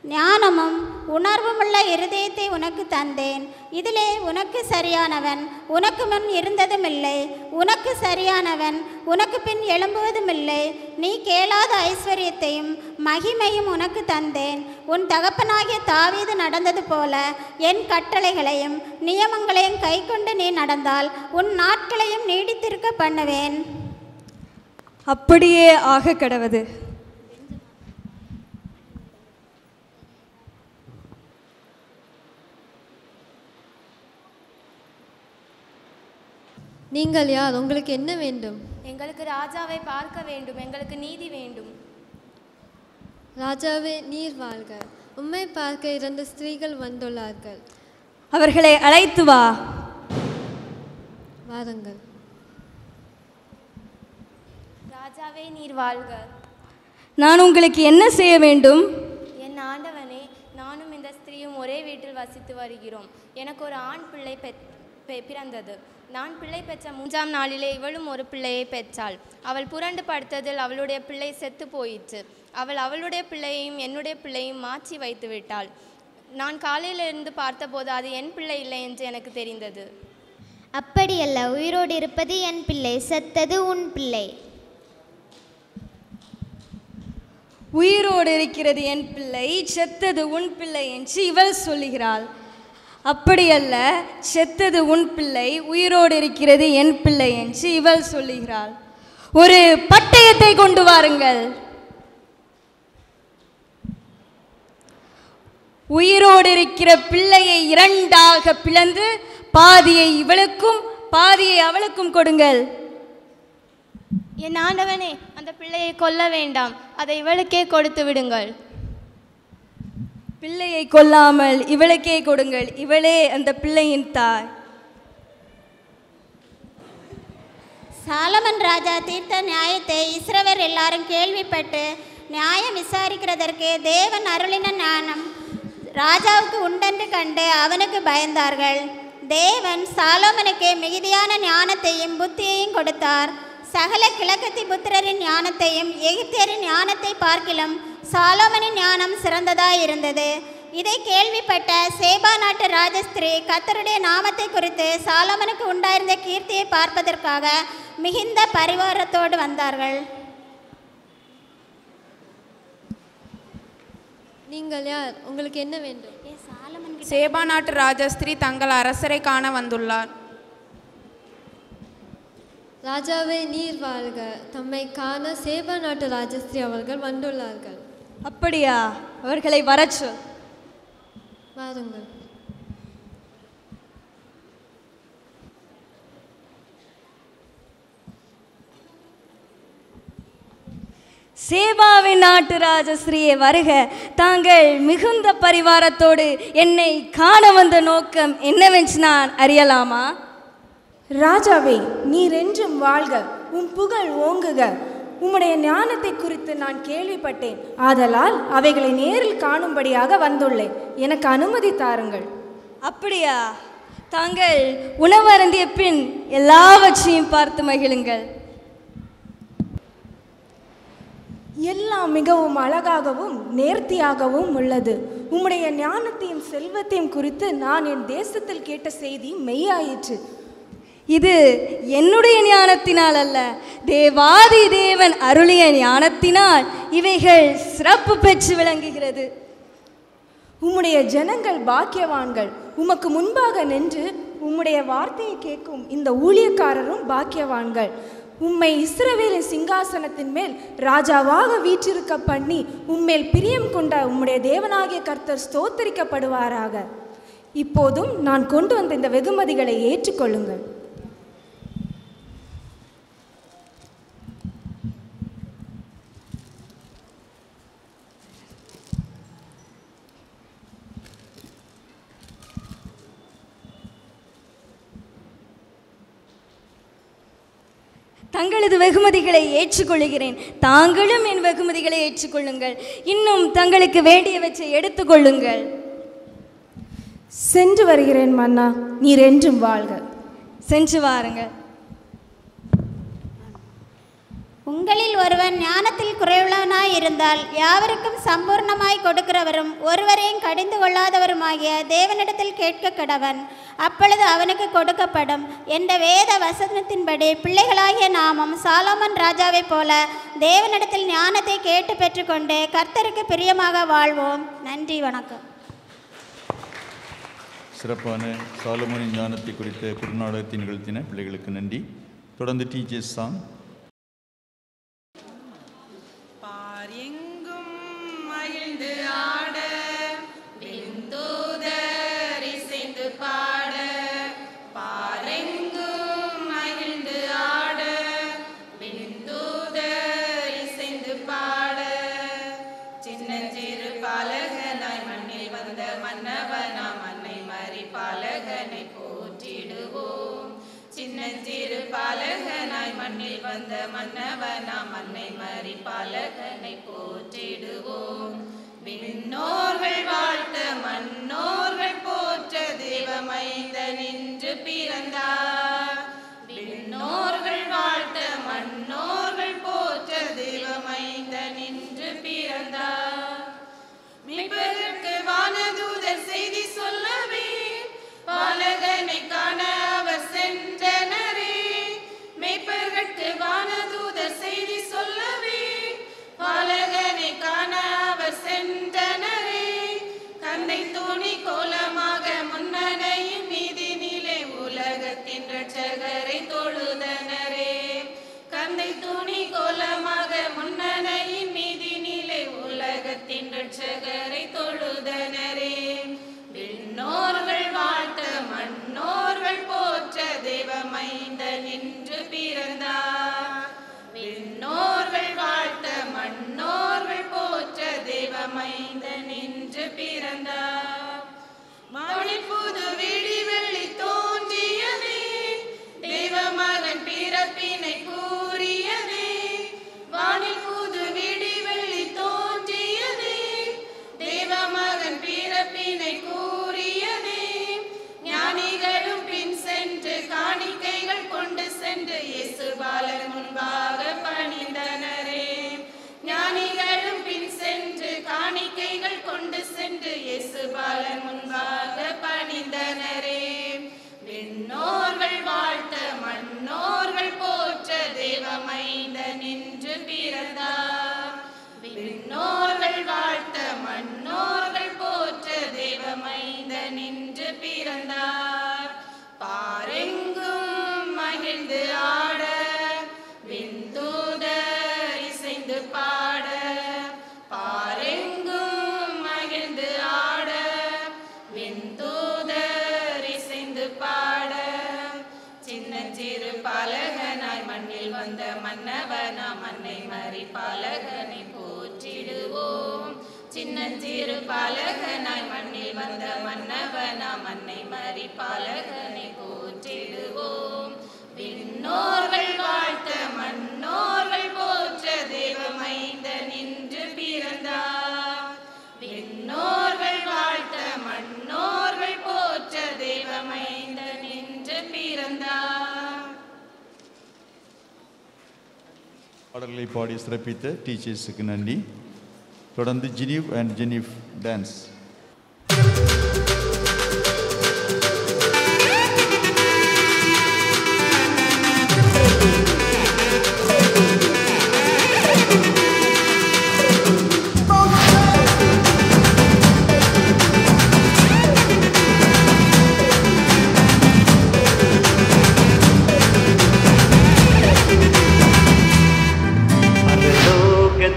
ஞானமும் உணர்வுமுள்ள இருதயத்தை உனக்கு தந்தேன். இதிலே உனக்கு சரியானவன் உனக்கு முன் இருந்ததும் இல்லை, உனக்கு சரியானவன் உனக்கு பின் எழும்புவதும் இல்லை. நீ கேளாத ஐஸ்வர்யத்தையும் மகிமையும் உனக்கு தந்தேன். உன் தகப்பனாகிய தாவீது நடந்தது போல என் கட்டளைகளையும் நியமங்களையும் கைக்கொண்டு நீ நடந்தால் உன் நாட்களையும் நீடித்திருக்க பண்ணுவேன். அப்படியே ஆக கடவது. நீங்கள் யார்? உங்களுக்கு என்ன வேண்டும்? எங்களுக்கு ராஜாவை பார்க்க வேண்டும். எங்களுக்கு நீதி வேண்டும். ராஜாவே, நீர் வாழ்க. உம்மை பார்க்க 2 ஸ்திரீகள் வந்துள்ளார்கள். அவர்களை அழைத்து வா. வாருங்கள். ராஜாவே, நீர் வாழ்க. நான் உங்களுக்கு என்ன செய்ய வேண்டும்? என் ஆண்டவனே, நானும் இந்த ஸ்திரீயும் ஒரே வீட்டில் வசித்து வருகிறோம். எனக்கு ஒரு ஆண் பிள்ளை பிறந்தது. நான் பிள்ளை பெற்ற 3ஆம் நாளிலே இவளும் ஒரு பிள்ளையை பெற்றாள். அவள் புரண்டு படுத்ததில் அவளுடைய பிள்ளை செத்து போயிற்று. அவள் அவளுடைய பிள்ளையையும் என்னுடைய பிள்ளையும் மாற்றி வைத்து விட்டாள். நான் காலையிலிருந்து பார்த்தபோது அது என் பிள்ளை இல்லை என்று எனக்கு தெரிந்தது. அப்படியல்ல, உயிரோடு இருப்பது என் பிள்ளை, செத்தது உன் பிள்ளை. உயிரோடு இருக்கிறது என் பிள்ளை, செத்தது உன் பிள்ளை என்று இவள் சொல்லுகிறாள். அப்படியல்ல, செத்தது உன் பிள்ளை, உயிரோடு இருக்கிறது என் பிள்ளை என்று இவள் சொல்லுகிறாள். ஒரு பட்டயத்தை கொண்டு வாருங்கள். உயிரோடு இருக்கிற பிள்ளையை இரண்டாக பிளந்து பாதியை இவளுக்கும் பாதியை அவளுக்கும் கொடுங்கள். என் ஆண்டவனே, அந்த பிள்ளையை கொல்ல வேண்டாம், அதை இவளுக்கே கொடுத்து விடுங்கள். பிள்ளையை கொல்லாமல் இவளுக்கே கொடுங்கள். இவளே அந்த பிள்ளையின் தாய். சாலமன் ராஜா தீர்த்த நியாயத்தை இஸ்ரவேல் எல்லாரும் கேள்விப்பட்டு நியாயம் விசாரிக்கிறதற்கு தேவன் அருளின ஞானம் ராஜாவுக்கு உண்டென்று கண்டு அவனுக்கு பயந்தார்கள். தேவன் சாலோமனுக்கு மிகுதியான ஞானத்தையும் புத்தியையும் கொடுத்தார். சகல கிழக்கத்தி புத்திரரின் ஞானத்தையும் எகிப்தியரின் ஞானத்தை பார்க்கிலும் சாலோமனின் ஞானம் சிறந்ததாயிருந்தது. இதை கேள்விப்பட்ட சேபா நாட்டு ராஜஸ்திரீ கர்த்தருடைய நாமத்தை குறித்து சாலோமனுக்கு உண்டாயிருந்த கீர்த்தியை பார்ப்பதற்காக மிகுந்த பரிவாரத்தோடு வந்தார்கள். நீங்கள் யார்? உங்களுக்கு என்ன வேண்டும்? சேபா நாட்டு ராஜஸ்திரீ தங்கள் அரசரை காண வந்துள்ளார். ராஜாவே நீர் வாழ்க. தம்மை காண சேபா நாட்டு ராஜஸ்திரீ அவர்கள் வந்துள்ளார்கள். அப்படியா? அவர்களை வரச் சொல். வாருங்கள். சேபாவின் நாட்டு ராஜஸ்ரீயே வருக. தாங்கள் மிகுந்த பரிவாரத்தோடு என்னை காண வந்த நோக்கம் என்னவென்று நான் அறியலாமா? ராஜாவே, நீர் என்றும் வாழ்க, உம் புகழ் ஓங்குக. உம்முடைய ஞானத்தை குறித்து நான் கேள்விப்பட்டேன். ஆதலால் அவைகளை நேரில் காணும்படியாக வந்துள்ளேன். எனக்கு அனுமதி தாருங்கள். அப்படியா? தாங்கள் உணவருந்திய பின் எல்லாவற்றையும் பார்த்து மகிழுங்கள். எல்லாம் மிகவும் அழகாகவும் நேர்த்தியாகவும் உள்ளது. உம்முடைய ஞானத்தையும் செல்வத்தையும் குறித்து நான் என் தேசத்தில் கேட்ட செய்தி மெய்யாயிற்று. இது என்னுடைய ஞானத்தினால் அல்ல, தேவாதி தேவன் அருளிய ஞானத்தினால் இவைகள் சிறப்பு பெற்று விளங்குகிறது. உம்முடைய ஜனங்கள் பாக்கியவான்கள். உமக்கு முன்பாக நின்று உம்முடைய வார்த்தையை கேட்கும் இந்த ஊழியக்காரரும் பாக்கியவான்கள். உம்மை இஸ்ரவேலின் சிங்காசனத்தின் மேல் ராஜாவாக வீற்றிருக்க பண்ணி உம்மேல் பிரியம் கொண்ட உம்முடைய தேவனாகிய கர்த்தர் ஸ்தோத்தரிக்கப்படுவாராக. இப்போதும் நான் கொண்டு வந்த இந்த வெகுமதிகளை ஏற்றுக்கொள்ளுங்கள். தங்களது வெகுமதிகளை ஏற்றுக்கொள்கிறேன். தாங்களும் என் வெகுமதிகளை ஏற்றுக்கொள்ளுங்கள். இன்னும் தங்களுக்கு வேண்டியவற்றை எடுத்துக்கொள்ளுங்கள். சென்று வருகிறேன் மன்னா. நீர் என்றும் வாழ்க. சென்று வாருங்கள். உங்களில் ஒருவன் ஞானத்தில் குறைவுள்ளவனாய் இருந்தால் யாவருக்கும் சம்பூர்ணமாய் கொடுக்கிறவரும் ஒருவரையும் கடிந்து கொள்ளாதவருமாகிய தேவனிடத்தில் கேட்க கடவன், அப்பொழுது அவனுக்கு கொடுக்கப்படும். என்ற வேத வசனத்தின்படி பிள்ளைகளாகிய நாமும் சாலோமன் ராஜாவைப் போல தேவனிடத்தில் ஞானத்தை கேட்டு பெற்றுக்கொண்டு கர்த்தருக்கு பிரியமாக வாழ்வோம். நன்றி, வணக்கம். சிறப்பான சாலமோனின் ஞானத்தை குறித்த குறுநாடகத்தை நிகழ்த்தின பிள்ளைகளுக்கு நன்றி. தொடர்ந்து டீச்சர்ஸ் சாங். மகிழ்ந்து ஆட விந்தூதர் இசைந்து பாட, பாரெங்கும் மகிழ்ந்து ஆட விந்தூதர் இசைந்து பாட, சின்னஞ்சிறு பாலகனாய் மண்ணில் வந்த மன்னவனாம் அன்னை மரி பாலகனை போற்றிடுவோம். சின்னஞ்சிறு பாலகனாய் மண்ணில் வந்த மன்னவனாம் அன்னை மரி பாலகனை போற்றிடுவோம். விண்ணோர்கள் வாழ்த்த மன்னோர்கள் போற்ற தேவமைந்தன் இன்று பிறந்தார். விண்ணோர்கள் வாழ்த்த மன்னோர்கள் போற்ற தேவமைந்தன் இன்று பிறந்தார். மீட்பதற்கு வானதூதர் செய்தி சொல்லவே பாலகனை காண அவர் சென்றனரே. மீட்பதற்கு வானதூதர் செய்தி சொல்லவே பாலகனை காண அவர் சென்றனரே. கந்தை தோணி கோலமாக முன்னணையின் மீதினிலே உலகத்தின் இரட்சகரை தொழுதனரே. கந்தை தோணி கோலமாக முன்னணையின் மீதினிலே உலகத்தின் இரட்சகரை தொழுதனரே. பிறந்தார். விண்ணோர்கள் வாழ்த்த மண்ணோர்கள் போற்ற தேவமைந்தன் இன்று பிறந்தார். பாரெங்கும் மகிழ்ந்து ஆட விண்தூதர் இசைந்து பாட. பாரெங்கும் மகிழ்ந்து ஆட விண்தூதர் இசைந்து பாட. சின்னஞ்சிறு பாலகனாய் மண்ணில் வந்த மன்னவனாம் மன்னை மறி பாலகனை போற்றிடுவோம். சின்னஞ்சிறு பாலகனாய் மண்ணில் வந்த மன்னவனாம் மன்னை மறி பாலகனை போற்றிடுவோம். விண்ணோர்கள் வாழ்த்த மண்ணோர்கள் போற்ற தேவமைந்தன் இன்று பிறந்தார். விண்ணோர்கள் வாழ்த்த மண்ணோர்கள் போற்ற தேவமைந்தன் இன்று பிறந்தார். பாடல்களை பாடி சிறப்பித்த டீச்சர்ஸுக்கு நன்றி. தொடர்ந்து ஜினீவ் அண்ட் ஜெனிஃப் டான்ஸ்.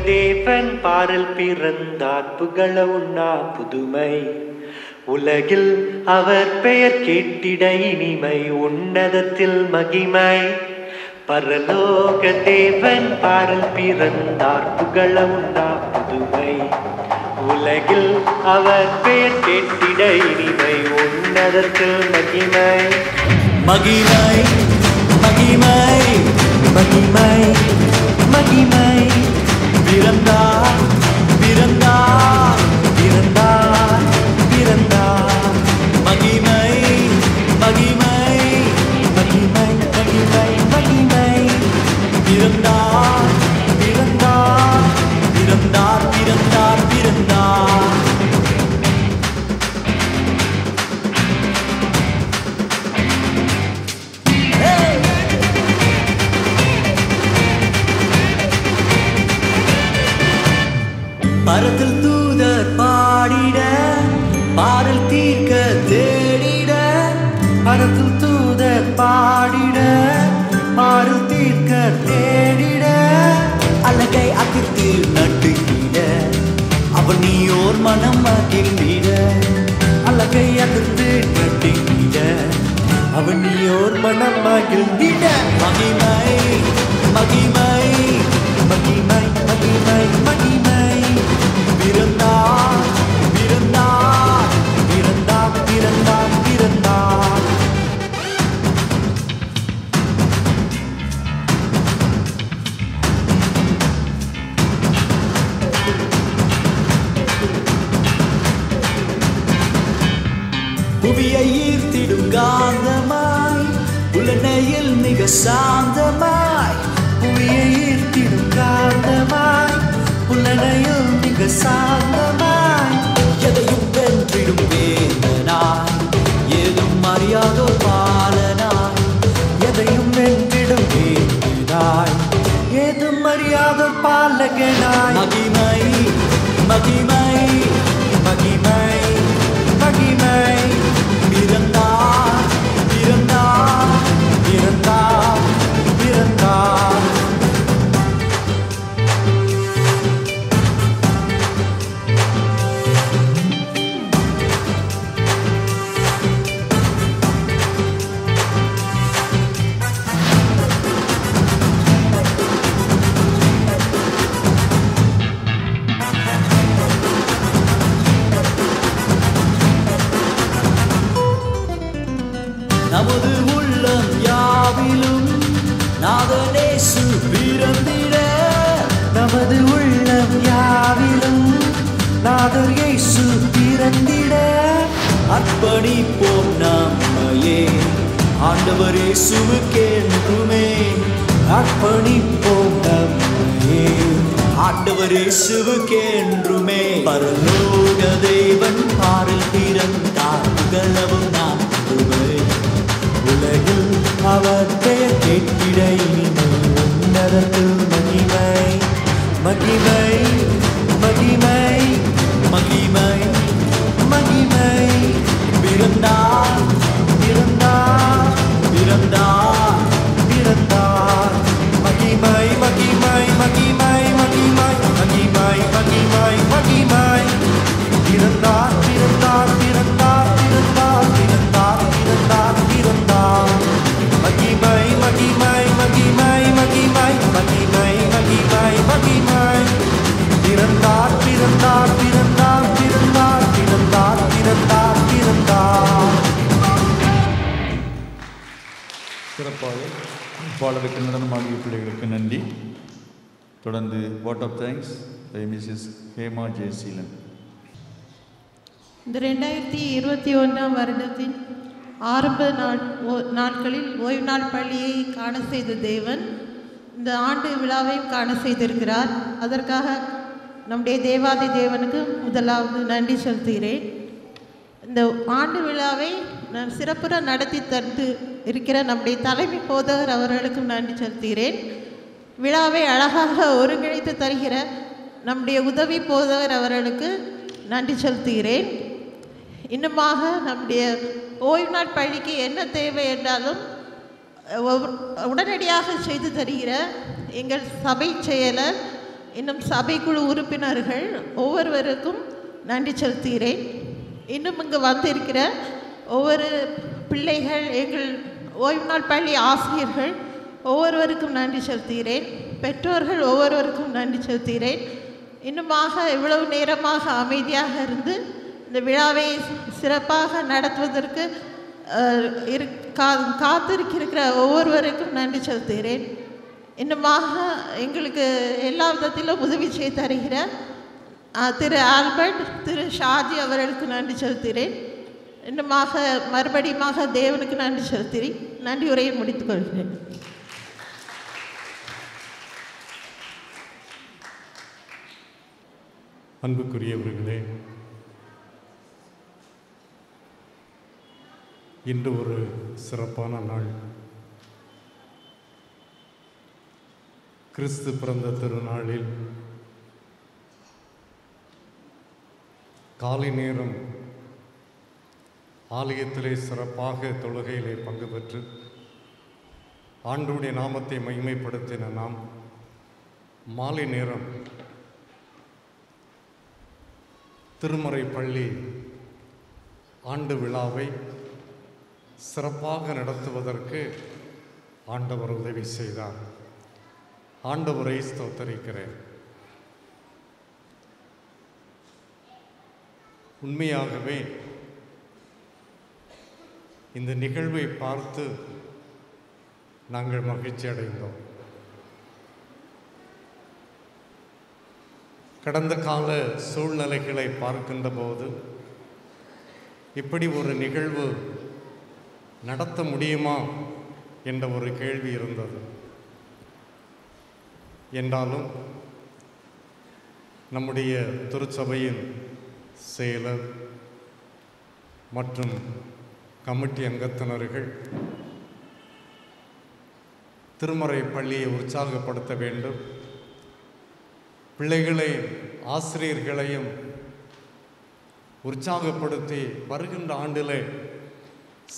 தேவன் பாரில் பிறந்தார் புகழ உண்ணா புதுமை உலகில் அவர் பெயர் கேட்டிட இனிமை உன்னதத்தில் மகிமை. பரலோக தேவன் பாரில் பிறந்தார் புகழ உண்ணா புதுமை உலகில் அவர் பெயர் கேட்டிட இனிமை உன்னதத்தில் மகிமை. மகிமை மகிமை மகிமை மகிமை. பிறந்தார் பிறந்தார் பிறந்தார் பிறந்தார். மகிமை மகிமை மகிமை மகிமை மகிமை. பிறந்தார் பிறந்தார் பிறந்தார் பிறந்தார் பிறந்தார். பரத்தில் தூதர் பாடிட பாடல் தீர்க்க தேடிட. பரத்தில் தூதர் பாடிட பாடல் தீர்க்க தேடிட. அழகை அகிர்த்து நட்டுகிட அவன் நீயோர் மனம் மகிழ்ந்திட. அழகை அகிர்த்து நட்டுகிட அவன் நீயோர் மனம் மகிழ்ந்திட. மகிமை மகிமை மகிமை மகிமை மகிமை. பிறந்தார் பிறந்தார் பிறந்தார் பிறந்தார் பிறந்தார். புவியை ஈர்த்திடும் காந்தமாய் உலனையில் மிக சாந்தமாய். புவியை ஈர்த்திடும் காந்தமாய் உலனையில் மிக சாந்தமாய். எதையும் வென்றிடும் வேந்தனாய் ஏதும் அறியாதோர் பாலனாய். எதையும் வென்றிடும் வேந்தனாய் ஏதும் அறியாதோர் பாலகனாய். மகிமை மகிமை மகிமை மகிமை. பிறந்தார் பிறந்தார் பிறந்தார் பிறந்தார். நமது உள்ளம் யாவிலும் நாதனேசு பிறந்திட. நமது உள்ளம் யாவிலும் நாதர் இயேசு பிறந்திட. அர்ப்பணிப்போம் நம்மையே ஆண்டவர் இயேசுவுக்கென்றுமே. அர்ப்பணிப்போம் நம்மையே ஆண்டவர் இயேசுவுக்கென்றுமே. பரலோக தேவன் பாரில் பிறந்தார் புகழவும் நாம் புதுமை உலகில் அவர் பெயர் கேட்டிட இனிமை உன்னதத்தில் மகிமை. மகிமை மகிமை மகிமை மகிமை பிறந்தார் பிறந்தார் பிறந்தார் பிறந்தார் மகிமை மகிமை மகிமை மகிமை மகிமை மகிமை மகிமை பிறந்தார் பிறந்தார் பிறந்தார் பிறந்தார் பிறந்தார் பிறந்தார் பிறந்தார் மகிமை மகிமை மகிமை மகிமை மகிமை மகிமை மகிமை பிறந்தார் பிறந்தார் பிறந்தார் பிறந்தார் பிறந்தார் பிறந்தார் பிறந்தார். சிறப்பாக பாடலுக்கு நடனமாகிய பிள்ளைகளுக்கு நன்றி. தொடர்ந்து vote of thanks by Mrs Hema Jayaseelan. இந்த 2021 வருடத்தின் ஆரம்ப நாட்களில் ஓய்வு நாள் பள்ளியை காண செய்த தேவன் இந்த ஆண்டு விழாவையும் காண செய்திருக்கிறார். அதற்காக நம்முடைய தேவாதி தேவனுக்கு முதலாவது நன்றி செலுத்துகிறேன். இந்த ஆண்டு விழாவை நான் சிறப்புற நடத்தி தந்து இருக்கிற நம்முடைய தலைமை போதகர் அவர்களுக்கும் நன்றி செலுத்துகிறேன். விழாவை அழகாக ஒருங்கிணைத்து தருகிற நம்முடைய உதவி போதகர் அவர்களுக்கு நன்றி செலுத்துகிறேன். இன்னுமாக நம்முடைய ஓய்வு நாள் பள்ளிக்கு என்ன தேவை என்றாலும் உடனடியாக செய்து தருகிற எங்கள் சபை செயலர் இன்னும் சபைக்குழு உறுப்பினர்கள் ஒவ்வொருவருக்கும் நன்றி செலுத்துகிறேன். இன்னும் இங்கு வந்திருக்கிற ஒவ்வொரு பிள்ளைகள் எங்கள் ஓய்வு நாள் பள்ளி ஆசிரியர்கள் ஒவ்வொருவருக்கும் நன்றி செலுத்துகிறேன். பெற்றோர்கள் ஒவ்வொருவருக்கும் நன்றி செலுத்துகிறேன். இன்னுமாக இவ்வளவு நேரமாக அமைதியாக இருந்து இந்த விழாவை சிறப்பாக நடத்துவதற்கு காத்திருக்கிற ஒவ்வொருவருக்கும் நன்றி செலுத்துகிறேன். இன்னுமாக எங்களுக்கு எல்லா விதத்திலும் உதவி செய்து தருகிற திரு ஆல்பர்ட், திரு ஷாஜி அவர்களுக்கு நன்றி செலுத்துகிறேன். இன்னுமாக மறுபடியுமாக தேவனுக்கு நன்றி செலுத்தி நன்றி உரையை முடித்துக் கொள்கிறேன். அன்புக்குரியவர்களே, இன்று ஒரு சிறப்பான நாள். கிறிஸ்து பிறந்த திருநாளில் காலை நேரம் ஆலயத்திலே சிறப்பாக தொழுகையிலே பங்கு பெற்று ஆண்டவருடைய நாமத்தை மகிமைப்படுத்தின நாம் மாலை நேரம் திருமறை பள்ளி ஆண்டு விழாவை சிறப்பாக நடத்துவதற்கு ஆண்டவர் உதவி செய்தார். ஆண்டவரை ஸ்தோத்தரிக்கிறேன். உண்மையாகவே இந்த நிகழ்வை பார்த்து நாங்கள் மகிழ்ச்சி அடைந்தோம். கடந்த கால சூழ்நிலைகளை பார்க்கின்ற போது இப்படி ஒரு நிகழ்வு நடத்த முடியுமா என்ற ஒரு கேள்வி இருந்தது. என்றாலும் நம்முடைய திருச்சபையின் செயலர் மற்றும் கமிட்டி அங்கத்தினர்கள் திருமறை பள்ளியை உற்சாகப்படுத்த வேண்டும், பிள்ளைகளையும் ஆசிரியர்களையும் உற்சாகப்படுத்தி வருகின்ற ஆண்டிலே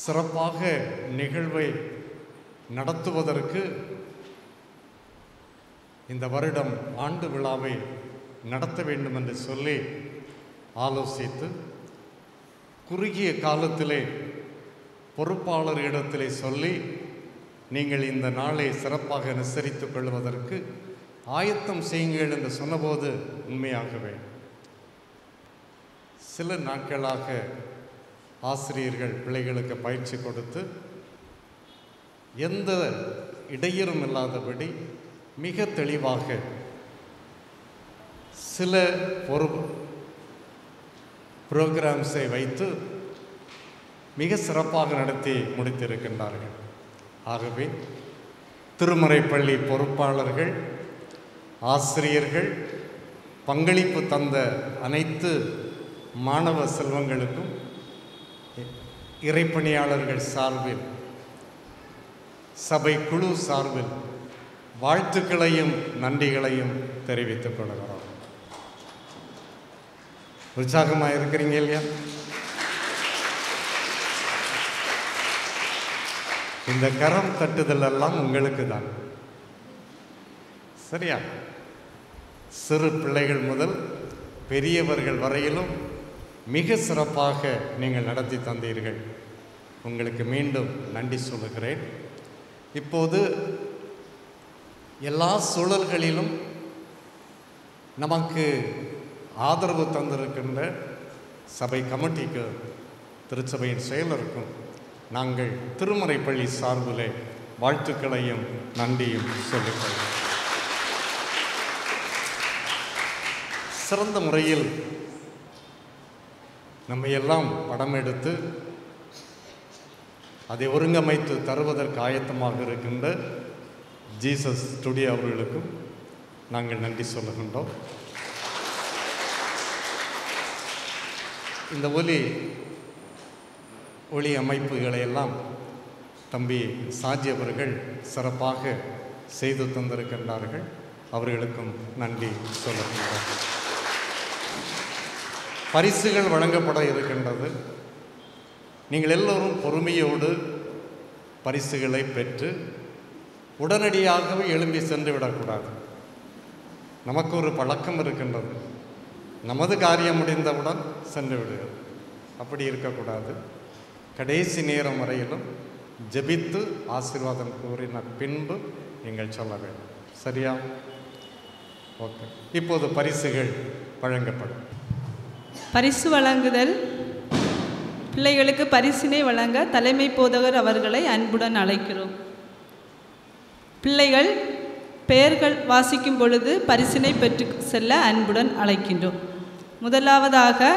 சிறப்பாக நிகழ்வை நடத்துவதற்கு இந்த வருடம் ஆண்டு விழாவை நடத்த வேண்டும் என்று சொல்லி ஆலோசித்து குறுகிய காலத்திலே பொறுப்பாளரிடத்திலே சொல்லி நீங்கள் இந்த நாளை சிறப்பாக அனுசரித்துக் கொள்வதற்கு ஆயத்தம் செய்யுங்கள் என்று சொன்னபோது உண்மையாகவே சில நாட்களாக ஆசிரியர்கள் பிள்ளைகளுக்கு பயிற்சி கொடுத்து எந்த இடையூறும் இல்லாதபடி மிக தெளிவாக சில புரோகிராம்ஸை வைத்து மிக சிறப்பாக நடத்தி முடித்திருக்கின்றார்கள். ஆகவே திருமறை பள்ளி பொறுப்பாளர்கள், ஆசிரியர்கள், பங்களிப்பு தந்த அனைத்து மாணவ செல்வங்களுக்கும் இறைப்பணியாளர்கள் சார்பில், சபை குழு சார்பில் வாழ்த்துக்களையும் நன்றிகளையும் தெரிவித்துக் கொள்கிறோம். உற்சாகமாக இருக்கிறீங்க இல்லையா? இந்த கரம் தட்டுதல் எல்லாம் உங்களுக்கு தான். சரியா? சிறு பிள்ளைகள் முதல் பெரியவர்கள் வரையிலும் மிக சிறப்பாக நீங்கள் நடத்தி தந்தீர்கள். உங்களுக்கு மீண்டும் நன்றி சொல்லுகிறேன். இப்போது எல்லா சூழல்களிலும் நமக்கு ஆதரவு தந்திருக்கின்ற சபை கமிட்டிக்கு, திருச்சபையின் செயலருக்கும் நாங்கள் திருமறைப்பள்ளி சார்பிலே வாழ்த்துக்களையும் நன்றியும் சொல்லுகிறோம். சிறந்த முறையில் நம்ம எல்லாம் படம் எடுத்து அதை ஒருங்கமைத்து தருவதற்கு ஆயத்தமாக இருக்கின்ற ஜீசஸ் ஸ்டுடியோ அவர்களுக்கும் நாங்கள் நன்றி சொல்லுகின்றோம். இந்த ஒளி அமைப்புகளை எல்லாம் தம்பி சாஜி அவர்கள் சிறப்பாக செய்து தந்திருக்கின்றார்கள். அவர்களுக்கும் நன்றி சொல்லுகின்றோம். பரிசுகள் வழங்கப்பட இருக்கின்றது. நீங்கள் எல்லோரும் பொறுமையோடு பரிசுகளை பெற்று உடனடியாகவே எழும்பி சென்று விடக்கூடாது. நமக்கு ஒரு பழக்கம் இருக்கின்றது, நமது காரியம் முடிந்தவுடன் சென்று விடுகிறது. அப்படி இருக்கக்கூடாது. கடைசி நேரம் வரையிலும் ஜெபித்து ஆசீர்வாதம் கூறின பின்பு நீங்கள் சொல்ல வேண்டும். சரியா? ஓகே. இப்போது பரிசுகள் வழங்கப்படும். பரிசு வழங்குதல். பிள்ளைகளுக்கு பரிசினை வழங்க தலைமை போதகர் அவர்களை அன்புடன் அழைக்கிறோம். பிள்ளைகள் பெயர்கள் வாசிக்கும் பொழுது பரிசினை பெற்று செல்ல அன்புடன் அழைக்கின்றோம். முதலாவதாக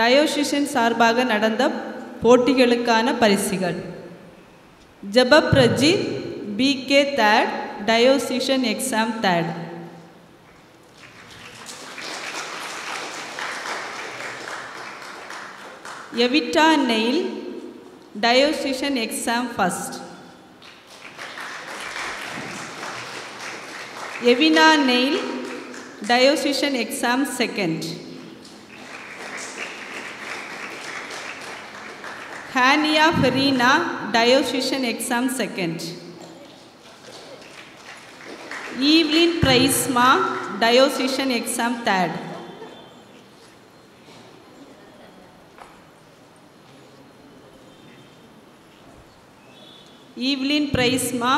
டயோசிஷன் சார்பாக நடந்த போட்டிகளுக்கான பரிசுகள். Jeba Prajith BK third, diocesan exam third. Evita Neil diocesan exam first. Evina Neil diocesan exam second. Haniya Fereena diocesan exam second. Evelyn Praisma diocesan exam third. Evelyn Praisma,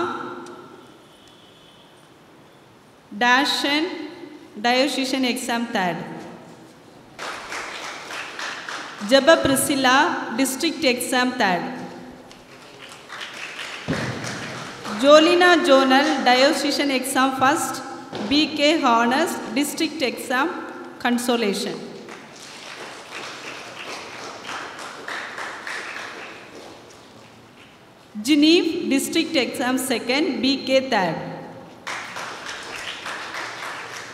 Dashan, Diocesan Exam Third. Jabba Priscilla, District Exam Third. Jolina Jonal, Diocesan Exam First, BK Honors, District Exam Consolation. Geneve District Exam Second, BK Third.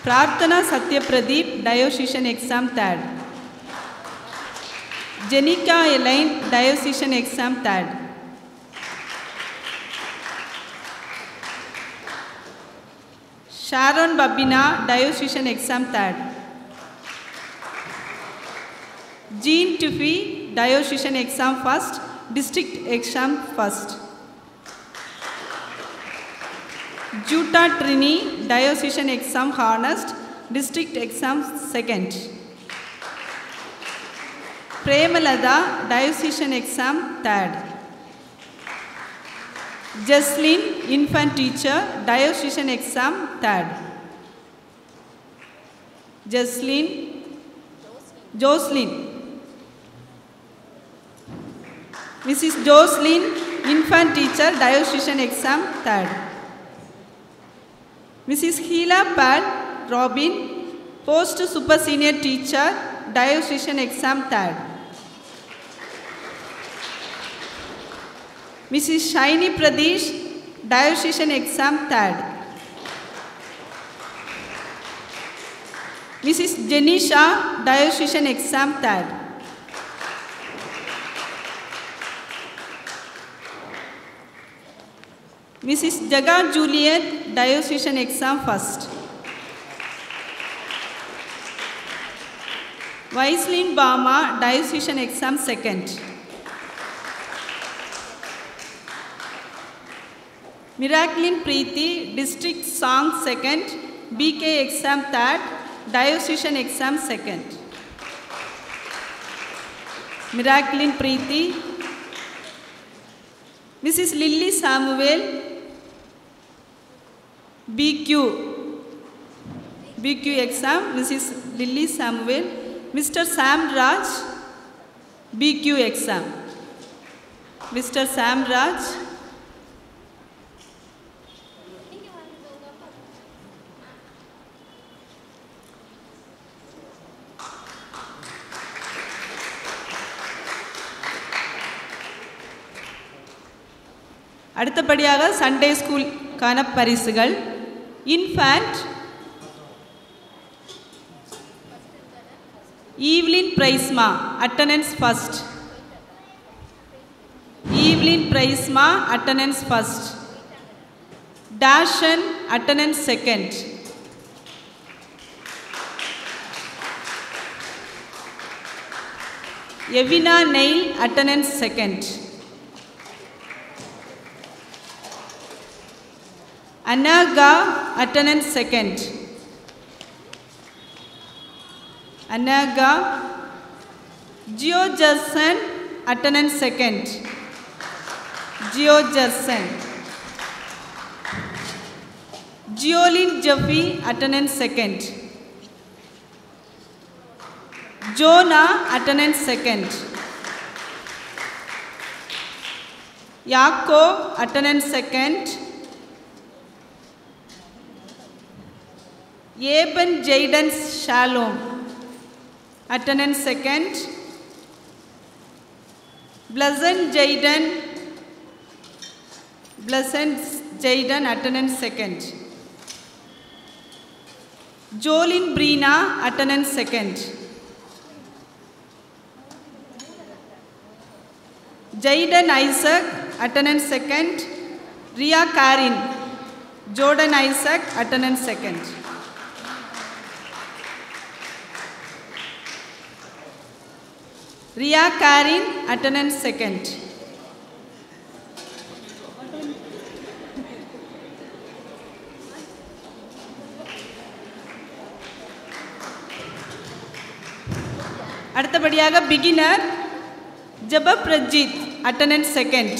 Prarthana Satya Pradeep, Diocesan Exam Third. Jenica Elaine, Diocesan Exam Third. Sharon Babina, Diocesan Exam Third. Jean Tuffy, Diocesan Exam First, District Exam First. Juta Trini, Diocesan Exam Honors, District Exam Second. Premalada, Diocesan Exam Third. Jesslyn, Infant Teacher, Diocesan Exam Third. Jocelyn. Mrs. Jocelyn, Infant Teacher, Diocesan Exam Third. Mrs. Hila Pal Robin, Post Super Senior Teacher, Diocesan Exam Third. Mrs. Shiny Pradesh, Diocesan Exam Third. Mrs. Jenisha, Diocesan Exam Third. Mrs. Jaga Juliet, diocesan exam first. Vaislin Bama, diocesan exam second. Miraculin Preeti, district song second, BK exam third, diocesan exam second. Miraculin Preeti. Mrs. Lily Samuel, BQ exam, Mrs. Lily Samuel. Mr. Sam Raj, BQ exam. Mr. Sam Raj. அடுத்தபடியாக சண்டே ஸ்கூலுக்கான பரிசுகள். Infant Evelyn Praisma, attendance first. Evelyn Praisma, attendance first. Dashan, attendance second. Evina Neil, attendance second. Anaga, attendance second. Anaga. Geo Jerson, attendance second. Geo Jerson. Geolin Jeffy, attendance second. Jonah, attendance second. Yaakov, attendance second. Eben Jaden Shalom, attendance second. Blessed Jaden, attendance second. Jolin Brina, attendance second. Jaden Isaac, attendance second. Ria Karin, Jordan Isaac, attendance second. Ria Karin, attendance second. அடுத்தபடியாக beginner Jeba Rajith, attendance second.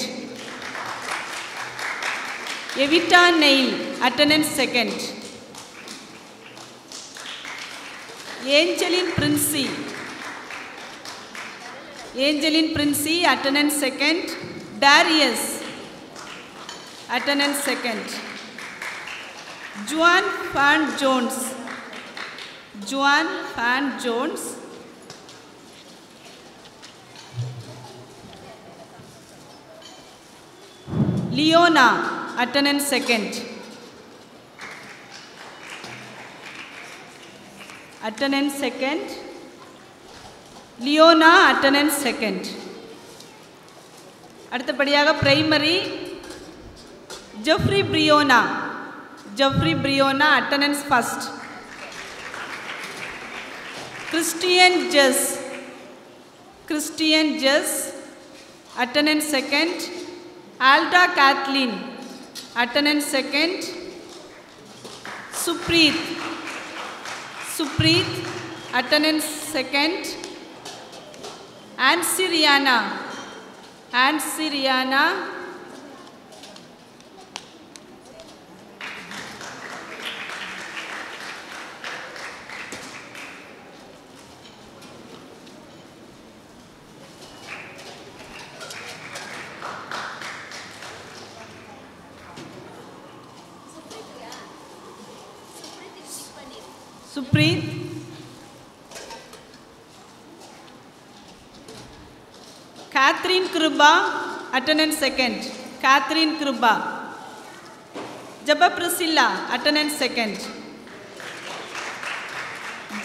Evita Neil, attendance second. Angeline Princy, attendance second. Darius, attendance second. Juan Fan Jones. Leona, attendance second. Attendance second. Leona, attendance second. அடுத்தபடியாக primary Jeffrey Briona, attendance first. Christian Jess, attendance second. Alda Kathleen, attendance second. Supreet, attendance second. Ansi Rihanna, Supreet. Catherine Kruba, attendance second. Catherine Kruba. Jaba Priscilla, attendance second.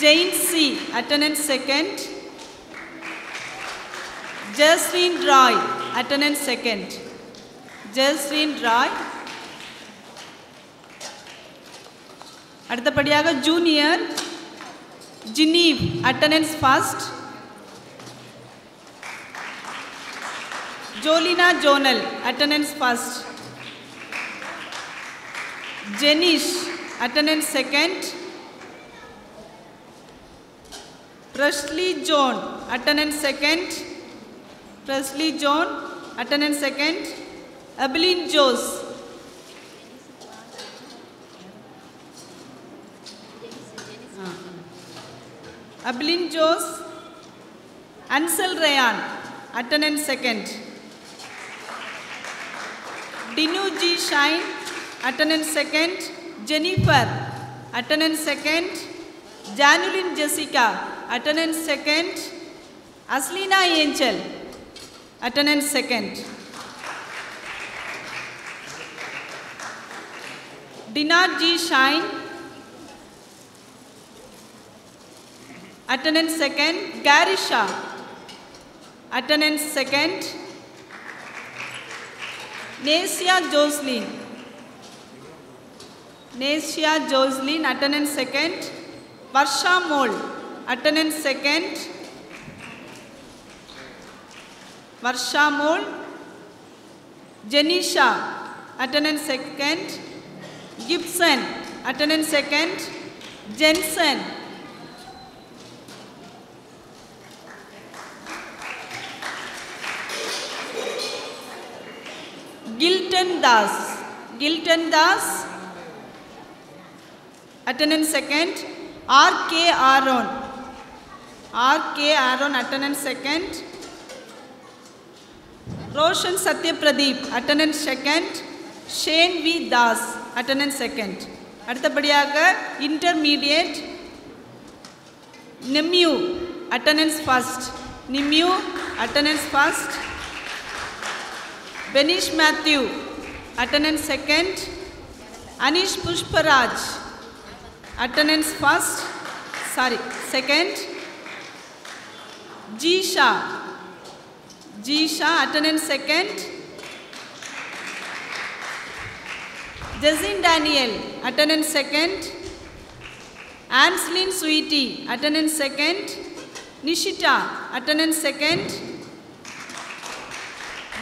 Jane C, attendance second. Jasreen Roy, attendance second. Jasreen Roy. அடுத்தபடியாக junior Jeneev attendance first. Jolina Jonal attendance first. Jenish attendance second. Presley John attendance second. Presley John attendance second. Evelyn Jose. Evelyn Jose. Ansel Rayan attendance second. Dinu G Shine attendance second. Jennifer attendance second. Janulin Jessica attendance second. Aslina Angel attendance second. Dinar G Shine attendance second. Garisha attendance second. Nesia Jocelyn attendance second. Varsha Mol attendance second. Varsha Mol. Janisha attendance second. Gibson attendance second. Jensen. Gilton Das attendance second. R.K. Aaron attendance second. Roshan Satyapradeep attendance second. Shane V. Das attendance second. அடுத்தபடியாக intermediate Nemu attendance first. Benish Matthew attendance second. Anish Pushparaj attendance second. Jisha attendance second. Jazin Daniel attendance second. Anslin Sweetie attendance second. Nishita attendance second.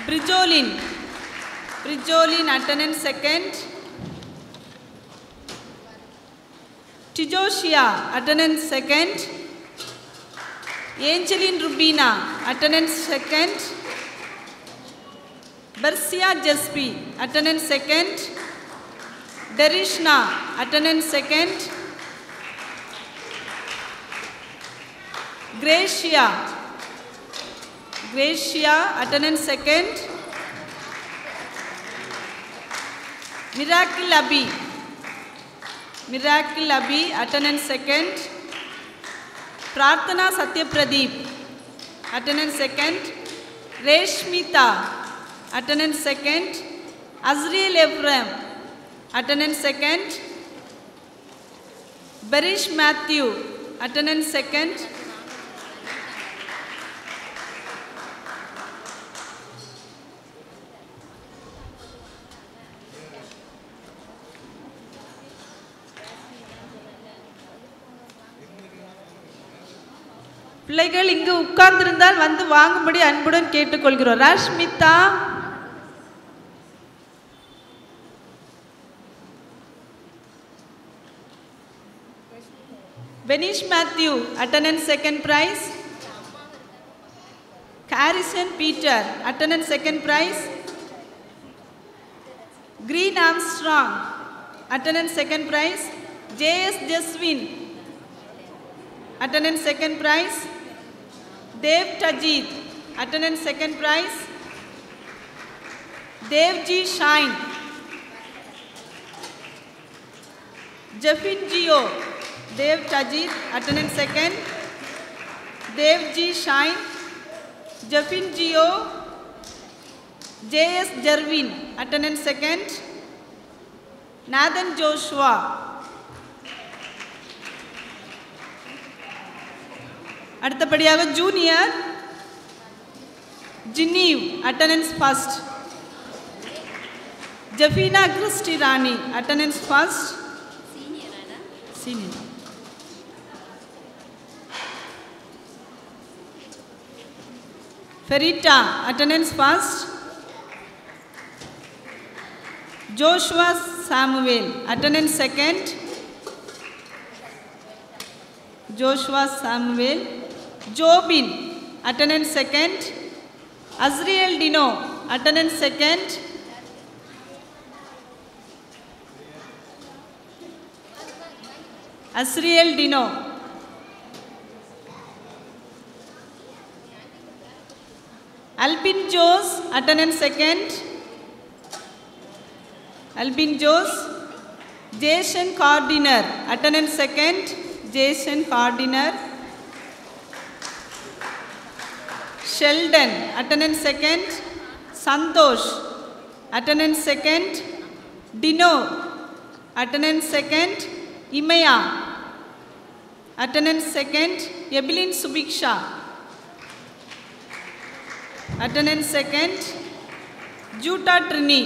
Brijolin attendance second. Tijoshia attendance second. Angeline Rubina attendance second. Bersia Jaspi attendance second. Derishna attendance second. Gracia attendance second. Miracle Abhi attendance second. Prarthana Satyapradeep attendance second. Reshmita attendance second. Azriel Ephraim attendance second. Barish Matthew attendance second. பிள்ளைகள் இங்கு உட்கார்ந்திருந்தால் வந்து வாங்கும்படி அன்புடன் கேட்டுக்கொள்கிறோம். ராஷ்மிதா, Benish Matthew attendance second prize. Harrison Peter attendance second prize. Green Armstrong attendance second prize. J.S. Jaswin attendance second prize. Dev Tajid attendance second prize. Dev G. Shine. Jeffin Gio. Dev Tajid attendance second. Dev G. Shine. Jeffin Gio. J.S. Jervin attendance second. Nathan Joshua. அடுத்தபடியாக junior ஜினீவ் attendance first. Jafina Christy Rani attendance first. Senior. Ferita, attendance first. Joshua Samuel, attendance second. Joshua Samuel. Jobin, attendance second. Azriel Dino, attendance second. Azriel Dino. Alpin Jos, attendance second. Alpin Jos. Jason Cardiner, attendance second. Jason Cardiner. Sheldon, attendance second. Santosh, attendance second. Dino, attendance second. Imaya, attendance second. Evelyn Subiksha, attendance second. Juta Trini,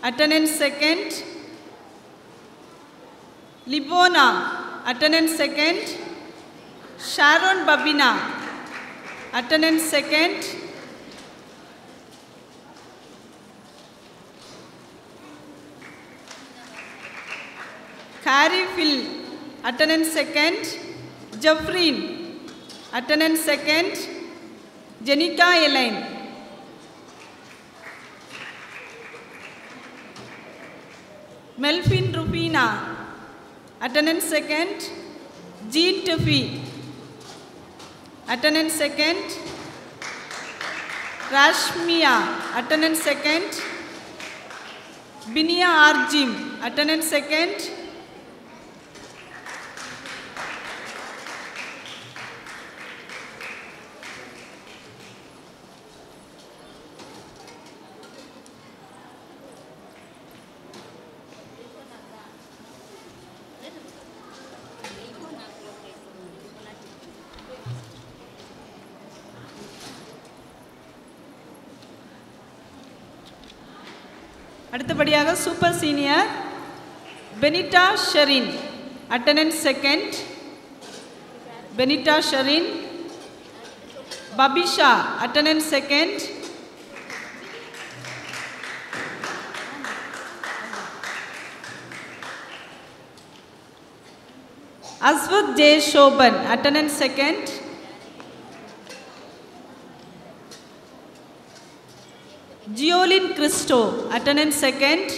attendance second. Libona, attendance second. Sharon Babina, attendance second. Carrie Phil, attendance second. Jeffrey, attendance second. Jenica Elaine. Melvin Rupina, attendance second. Jean Tuffy, attendance second. Rashmia, attendance second. Binia Arjim, attendance second. அடுத்தபடியாக super senior Benitta Sherin, attendance second. Benitta Sherin. Babisha, attendance second. Aswath J Shoban, attendance second. Giolin Christo, attendance second.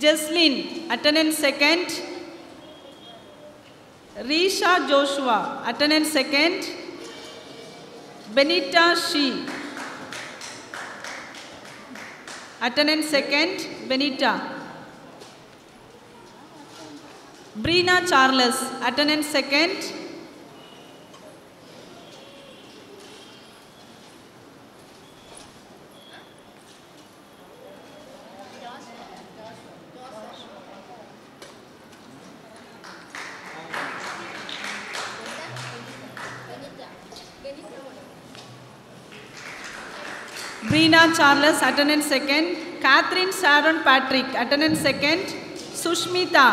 Jesslyn, attendance second. Risha Joshua, attendance second. Benita Shi, attendance second. Benita. Brina Charles, attendance second. Brina Charles, attendance second. Catherine Sharon Patrick, attendance second. Sushmita,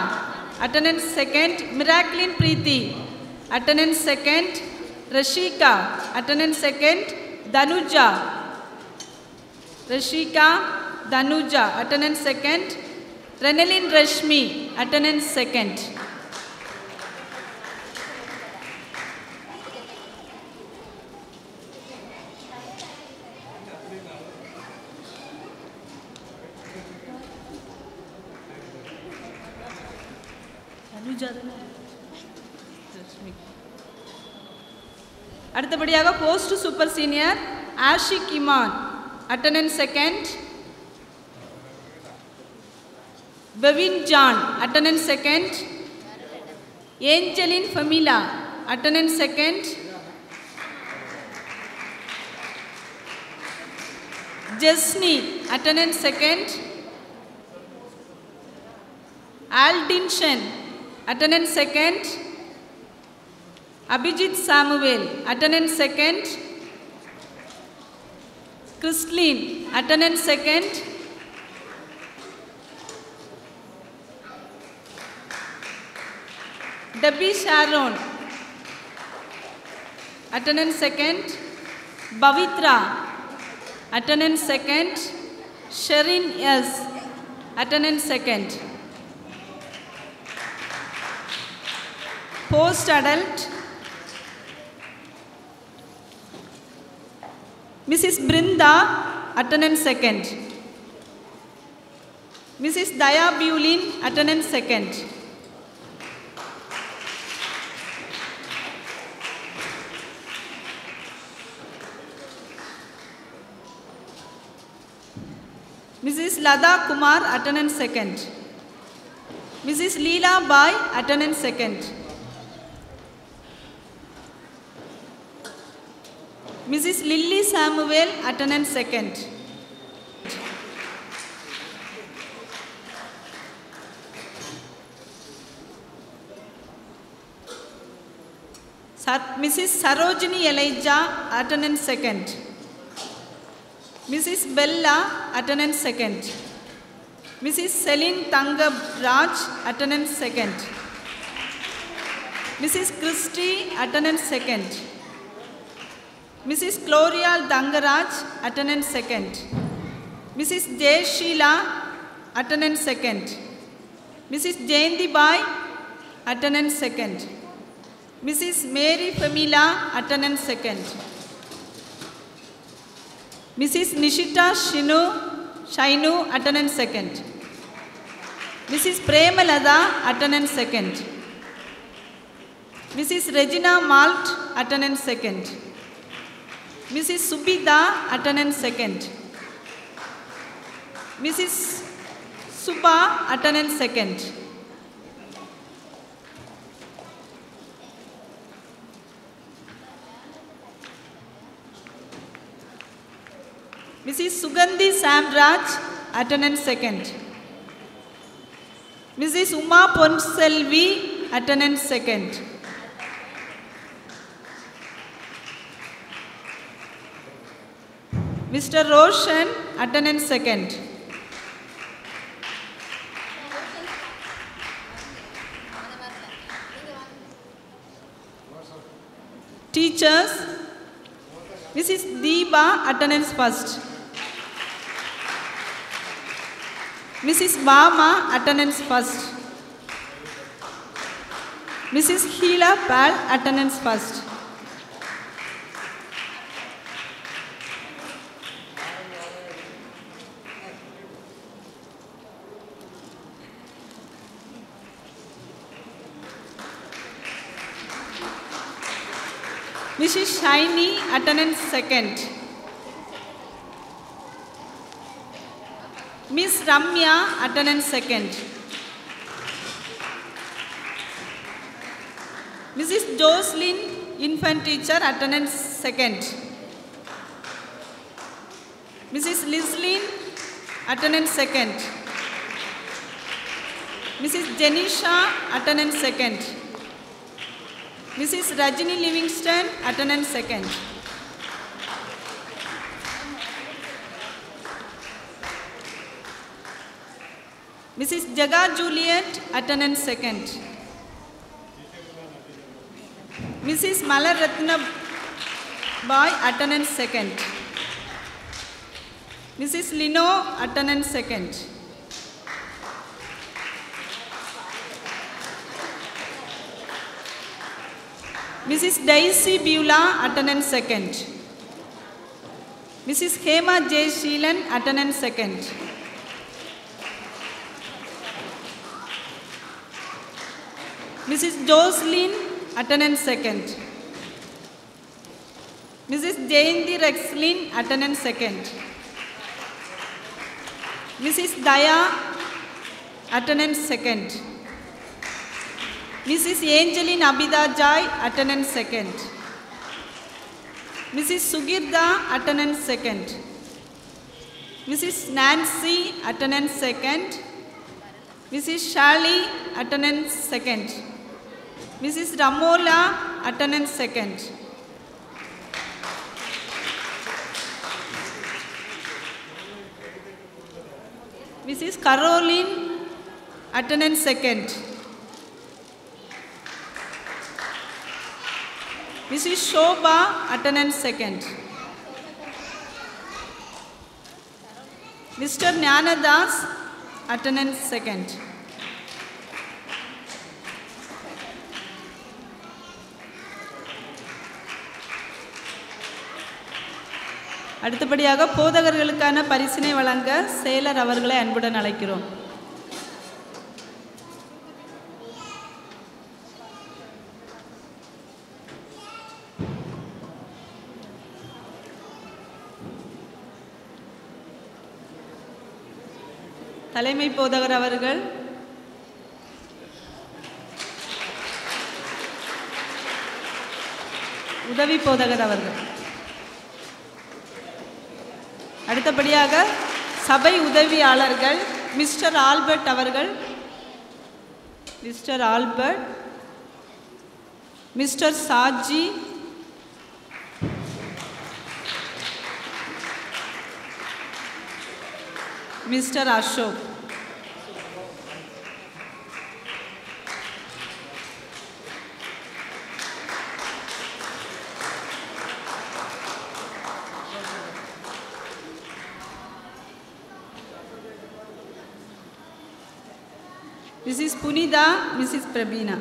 attendance second. Miraculin Preeti, attendance second. Rashika, attendance second. Danuja, Rashika, Danuja, attendance second. Renelin Rashmi, attendance second. அடுத்தபடியாக post super senior Ashik Iman, attendance second. Bevin John, attendance second. Angeline Famila, attendance second. Jesni, attendance second. Aldinshan, attendance second. Abhijit Samuel, attendance second. Christine, attendance second. Debbie Sharon, attendance second. Bavitra, attendance second. Sherin S, attendance second. Post adult, Mrs. Brinda, attendance second. Mrs. Daya Bulin, attendance second. Mrs. Lada Kumar, attendance second. Mrs. Leela Bai, attendance second. Mrs. Lily Samuel, attendance second. Mrs. Sarojini Elijah, attendance second. Mrs. Bella, attendance second. Mrs. Celine Tangab Raj, attendance second. Mrs. Christy, attendance second. Mrs. Gloria Dangaraj, attendance second. Mrs. J. Sheila, attendance second. Mrs. Jayanti Bai, attendance second. Mrs. Mary Famila, attendance second. Mrs. Nishita Shainu, attendance second. Mrs. Premalada, attendance second. Mrs. Regina Malt, attendance second. Mrs. Subida, attendance second. Mrs. Suba, attendance second. Mrs. Sugandhi Samraj, attendance second. Mrs. Uma Ponselvi, attendance second. Mr. Roshan, attendance second. Teachers, Mrs. Deepa, attendance first. Mrs. Bama, attendance first. Mrs. Heela Pal, attendance first. Mrs. Shiny, attendance second. Miss Ramya, attendance second. Mrs. Jocelyn, infant teacher, attendance second. Mrs. Lislin, attendance second. Mrs. Jenisha, attendance second. Mrs. Rajini Livingston, attendance second. Mrs. Jaga Juliet, attendance second. Mrs. Malar Ratna Boy, attendance second. Mrs. Lino, attendance second. Mrs. Daisy Beulah, attendance second. Mrs. Hema J. Sheelan, attendance second. Mrs. Jocelyn, attendance second. Mrs. Jayanti Rexlin, attendance second. Mrs. Daya, attendance second. Mrs. Angeline Abida Jai, attendance second. Mrs. Sugirda, attendance second. Mrs. Nancy, attendance second. Mrs. Shali, attendance second. Mrs. Ramola, attendance second. Mrs. Caroline, attendance second. Mrs. Shobha, attendance second. Mr. Jnanadas, attendance second. அடுத்தபடியாக போதகர்களுக்கான பரிசினை வழங்க செயலர் அவர்களை அன்புடன் அழைக்கிறோம். தலைமை போதகர் அவர்கள், உதவி போதகர் அவர்கள். அடுத்தபடியாக சபை உதவியாளர்கள் மிஸ்டர் ஆல்பர்ட் அவர்கள், mister Albert, mister Saji, mister Ashok. Mrs. Punida, Mrs. Prabina.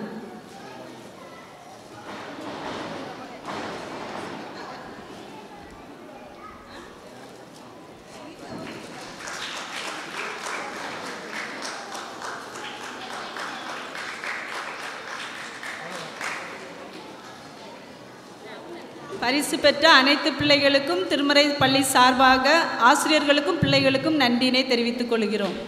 பரிசு பெற்ற அனைத்து பிள்ளைகளுக்கும் திருமறை பள்ளி சார்பாக ஆசிரியர்களுக்கும் பிள்ளைகளுக்கும் நன்றியினை தெரிவித்துக் கொள்கிறோம்.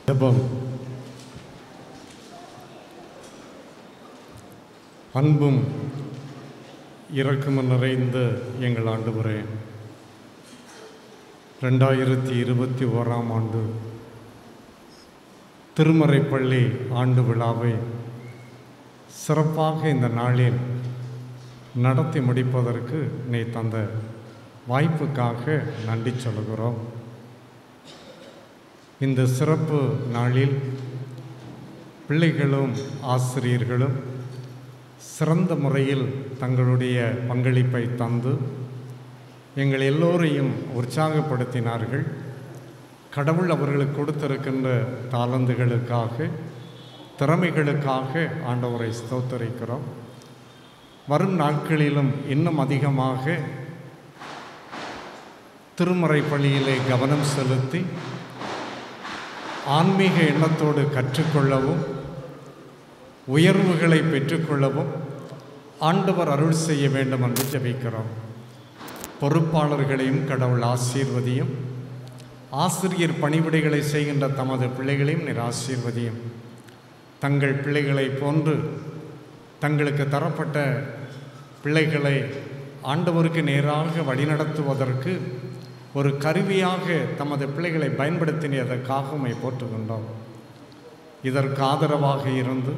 ஜெபம். அன்பும் இரக்கமும் நிறைந்த எங்கள் ஆண்டவரே, 2021ஆம் ஆண்டு திருமறைப்பள்ளி ஆண்டு விழாவை சிறப்பாக இந்த நாளில் நடத்தி முடிப்பதற்கு நீ தந்த வாய்ப்புக்காக நன்றி சொல்கிறோம். இந்த சிறப்பு நாளில் பிள்ளைகளும் ஆசிரியர்களும் சிறந்த முறையில் தங்களுடைய பங்களிப்பை தந்து எங்கள் எல்லோரையும் உற்சாகப்படுத்தினார்கள். கடவுள் அவர்களுக்கு கொடுத்திருக்கின்ற தாளந்துகளுக்காக, திறமைகளுக்காக ஆண்டவரை ஸ்தோத்தரிக்கிறோம். வரும் நாட்களிலும் இன்னும் அதிகமாக திருமறை பள்ளியிலே கவனம் செலுத்தி ஆன்மீக எண்ணத்தோடு கற்றுக்கொள்ளவும், உயர்வுகளை பெற்றுக்கொள்ளவும் ஆண்டவர் அருள் செய்ய வேண்டும் என்று ஜெபிக்கிறோம். பொறுப்பாளர்களையும் கடவுள் ஆசீர்வதியும், ஆசிரியர் பணிவிடைகளை செய்கின்ற தமது பிள்ளைகளையும் நீர் ஆசீர்வதியும். தங்கள் பிள்ளைகளை போன்று தங்களுக்கு தரப்பட்ட பிள்ளைகளை ஆண்டவருக்கு நேராக வழிநடத்துவதற்கு ஒரு கருவியாக தமது பிள்ளைகளை பயன்படுத்தினதற்காக உம்மை போற்றுகின்றோம். இதற்கு ஆதரவாக இருந்து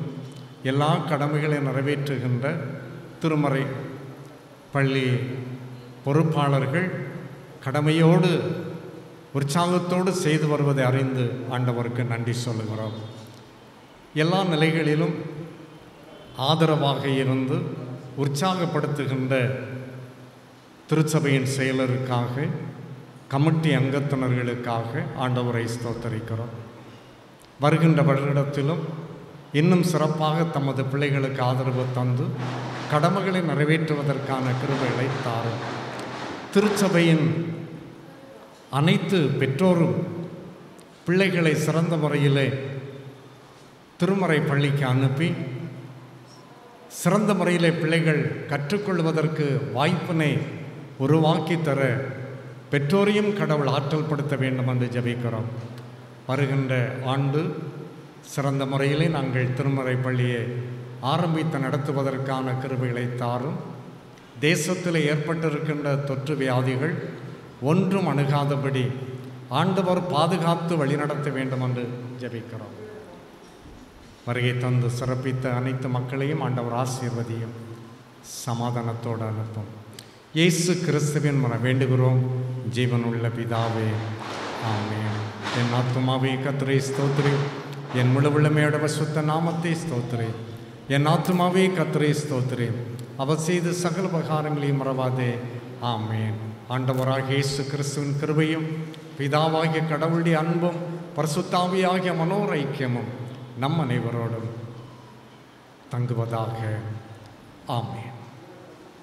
எல்லா கடமைகளை நிறைவேற்றுகின்ற திருமறை பள்ளி பொறுப்பாளர்கள் கடமையோடு உற்சாகத்தோடு செய்து வருவதை அறிந்து ஆண்டவருக்கு நன்றி சொல்லுகிறோம். எல்லா நிலைகளிலும் ஆதரவாக இருந்து உற்சாகப்படுத்துகின்ற திருச்சபையின் செயலருக்காக, கமிட்டி அங்கத்தினர்களுக்காக ஆண்டவரை ஸ்தோத்தரிக்கிறோம். வருகின்ற வருடத்திலும் இன்னும் சிறப்பாக தமது பிள்ளைகளுக்கு ஆதரவு தந்து கடமைகளை நிறைவேற்றுவதற்கான கிருபைகளை தாரும். திருச்சபையின் அனைத்து பெற்றோரும் பிள்ளைகளை சிறந்த முறையிலே திருமறை பள்ளிக்கு அனுப்பி சிறந்த முறையிலே பிள்ளைகள் கற்றுக்கொள்வதற்கு வாய்ப்பினை உருவாக்கி தர பெற்றோரையும் கடவுள் ஆற்றல் படுத்த வேண்டும் என்று ஜெபிக்கிறோம். வருகின்ற ஆண்டு சிறந்த முறையிலே நாங்கள் திருமறை பள்ளியை ஆரம்பித்து நடத்துவதற்கான கிருபைகளை தாரும். தேசத்தில் ஏற்பட்டிருக்கின்ற தொற்று வியாதிகள் ஒன்றும் அணுகாதபடி ஆண்டவர் பாதுகாத்து வழிநடத்த வேண்டும் என்று ஜெபிக்கிறோம். வருகை தந்து சிறப்பித்த அனைத்து மக்களையும் ஆண்டவர் ஆசீர்வதியும், சமாதானத்தோடு அனுப்பும். இயேசு கிறிஸ்துவின் மன வேண்டுகிறோம் ஜீவனுள்ள பிதாவே, ஆமென். என் ஆத்துமாவே கர்த்தரை ஸ்தோத்திரி, என் முழு உள்ளமையோட பரிசுத்த நாமத்தை ஸ்தோத்திரி. என் ஆத்துமாவே கர்த்தரை ஸ்தோத்திரி, அவர் செய்த சகல உபகாரங்களையும் மறவாதே, ஆமென். ஆண்டவராகிய இயேசு கிறிஸ்துவின் கிருபையும் பிதாவாகிய கடவுளுடைய அன்பும் பரிசுத்தாவியாகிய மனோரைக்கியமும் நம் அனைவரோடும் தங்குவதாக, ஆமென்.